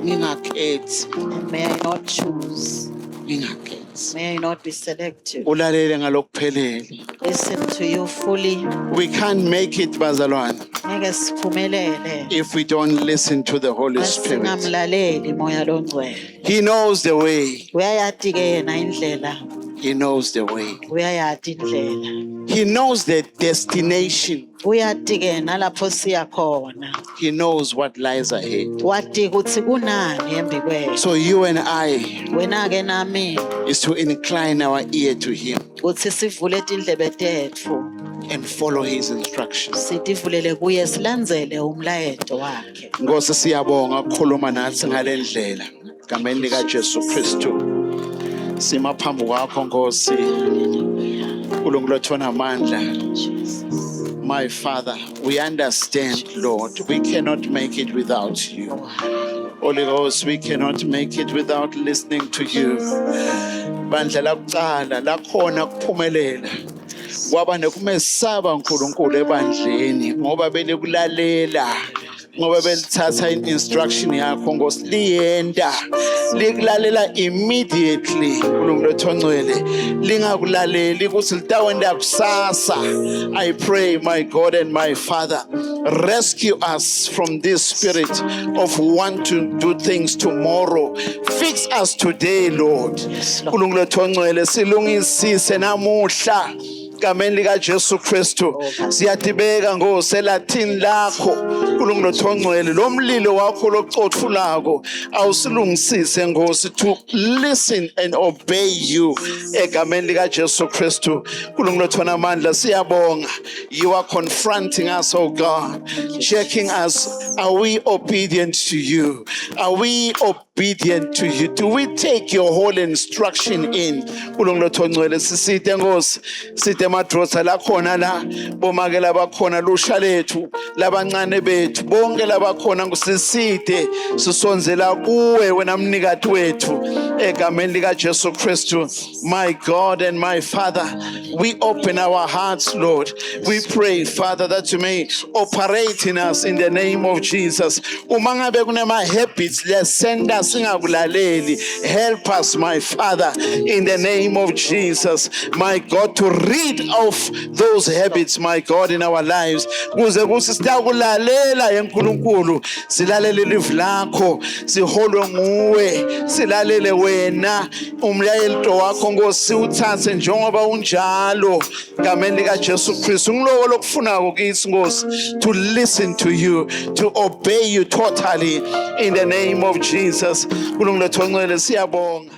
Speaker 4: Ngingakhethi,
Speaker 2: And may I not choose.
Speaker 4: ngingakhethi.
Speaker 2: May I not be selective.
Speaker 4: Ulalele ngalokuphelele.
Speaker 2: Listen to you fully.
Speaker 4: We can't make it, bazalwane,
Speaker 2: Ngeke siphumelele.
Speaker 4: if we don't listen to the Holy Spirit.
Speaker 2: Asingamlaleli moya longcwele.
Speaker 4: He knows the way.
Speaker 2: Uyayati ke yena indlela.
Speaker 4: He knows the way.
Speaker 2: Uyayati indlela.
Speaker 4: He knows the destination.
Speaker 2: Uyati ke nalapho siya khona.
Speaker 4: He knows what lies ahead.
Speaker 2: Wati ukuthi kunani embi kwethu.
Speaker 4: So you and I
Speaker 2: Wena ke nami
Speaker 4: is to incline our ear to Him
Speaker 2: uthi sivule tindlebe tethu.
Speaker 4: and follow His instructions.
Speaker 2: Sitivulele kuye silandzele umlayeto wakhe.
Speaker 4: Nkosi siyabonga ukukhuluma nathi ngale ndlela. Ngameni lika Jesu Kristu. Sima phambi kwakho Nkosi. uNkulunkulu othona amandla.
Speaker 2: Jesus.
Speaker 4: My Father, we understand, Lord, we cannot make it without you. Holy Ghost, we cannot make it without listening to you. Bandla lakuqala lakhona kuphumelela. Kwaba nekumesaba uNkulunkulu ebandleni ngoba belekulalela ngoba belithatha instruction yakho Nkosi liyenda likulalela immediately uNkulunkulu ongcwele lingakulaleli ukuthi litawenda kusasa. I pray, my God and my Father, rescue us from this spirit of want to do things tomorrow. Fix us today, Lord. uNkulunkulu ongcwele silungisise namuhla Kameni lika Jesu Kristu siyadibeka ngoselathini lakho uNkulunkulu ongcwele lo mlilo wakho locothulako awusilungisise Nkosi to listen and obey you egameni lika Jesu Kristu uNkulunkulu amandla siyabonga. You are confronting us, oh God, checking us. Are we obedient to you? Are we obedient to you? Do we take your whole instruction in? uNkulunkulu ongcwele sisite Nkosi site madrosa la khona la bomake labakhona lusha lethu labancane bethu bonke labakhona ngusiside sisonzela kuwe wena mnikati wethu egameni lika Jesu Kristu. My God and my Father, we open our hearts, Lord. We pray, Father, that you may operate in us in the name of Jesus. Uma ngabe kunema habits lesenda singakulaleli, help us, my Father, in the name of Jesus, my God, to rid of those habits, my God, in our lives. Kuze kusi sitakulalela enkulunkulu silalele ilizwi lakho siholwe nguwe silalele wena umlayelo wakho Nkosi uthathe njengoba unjalo ngameni lika Jesu Kristu ngiloko lokufunako kithi Nkosi to listen to you, to obey you totally in the name of Jesus. uNkulunkulu ongcwele siyabonga.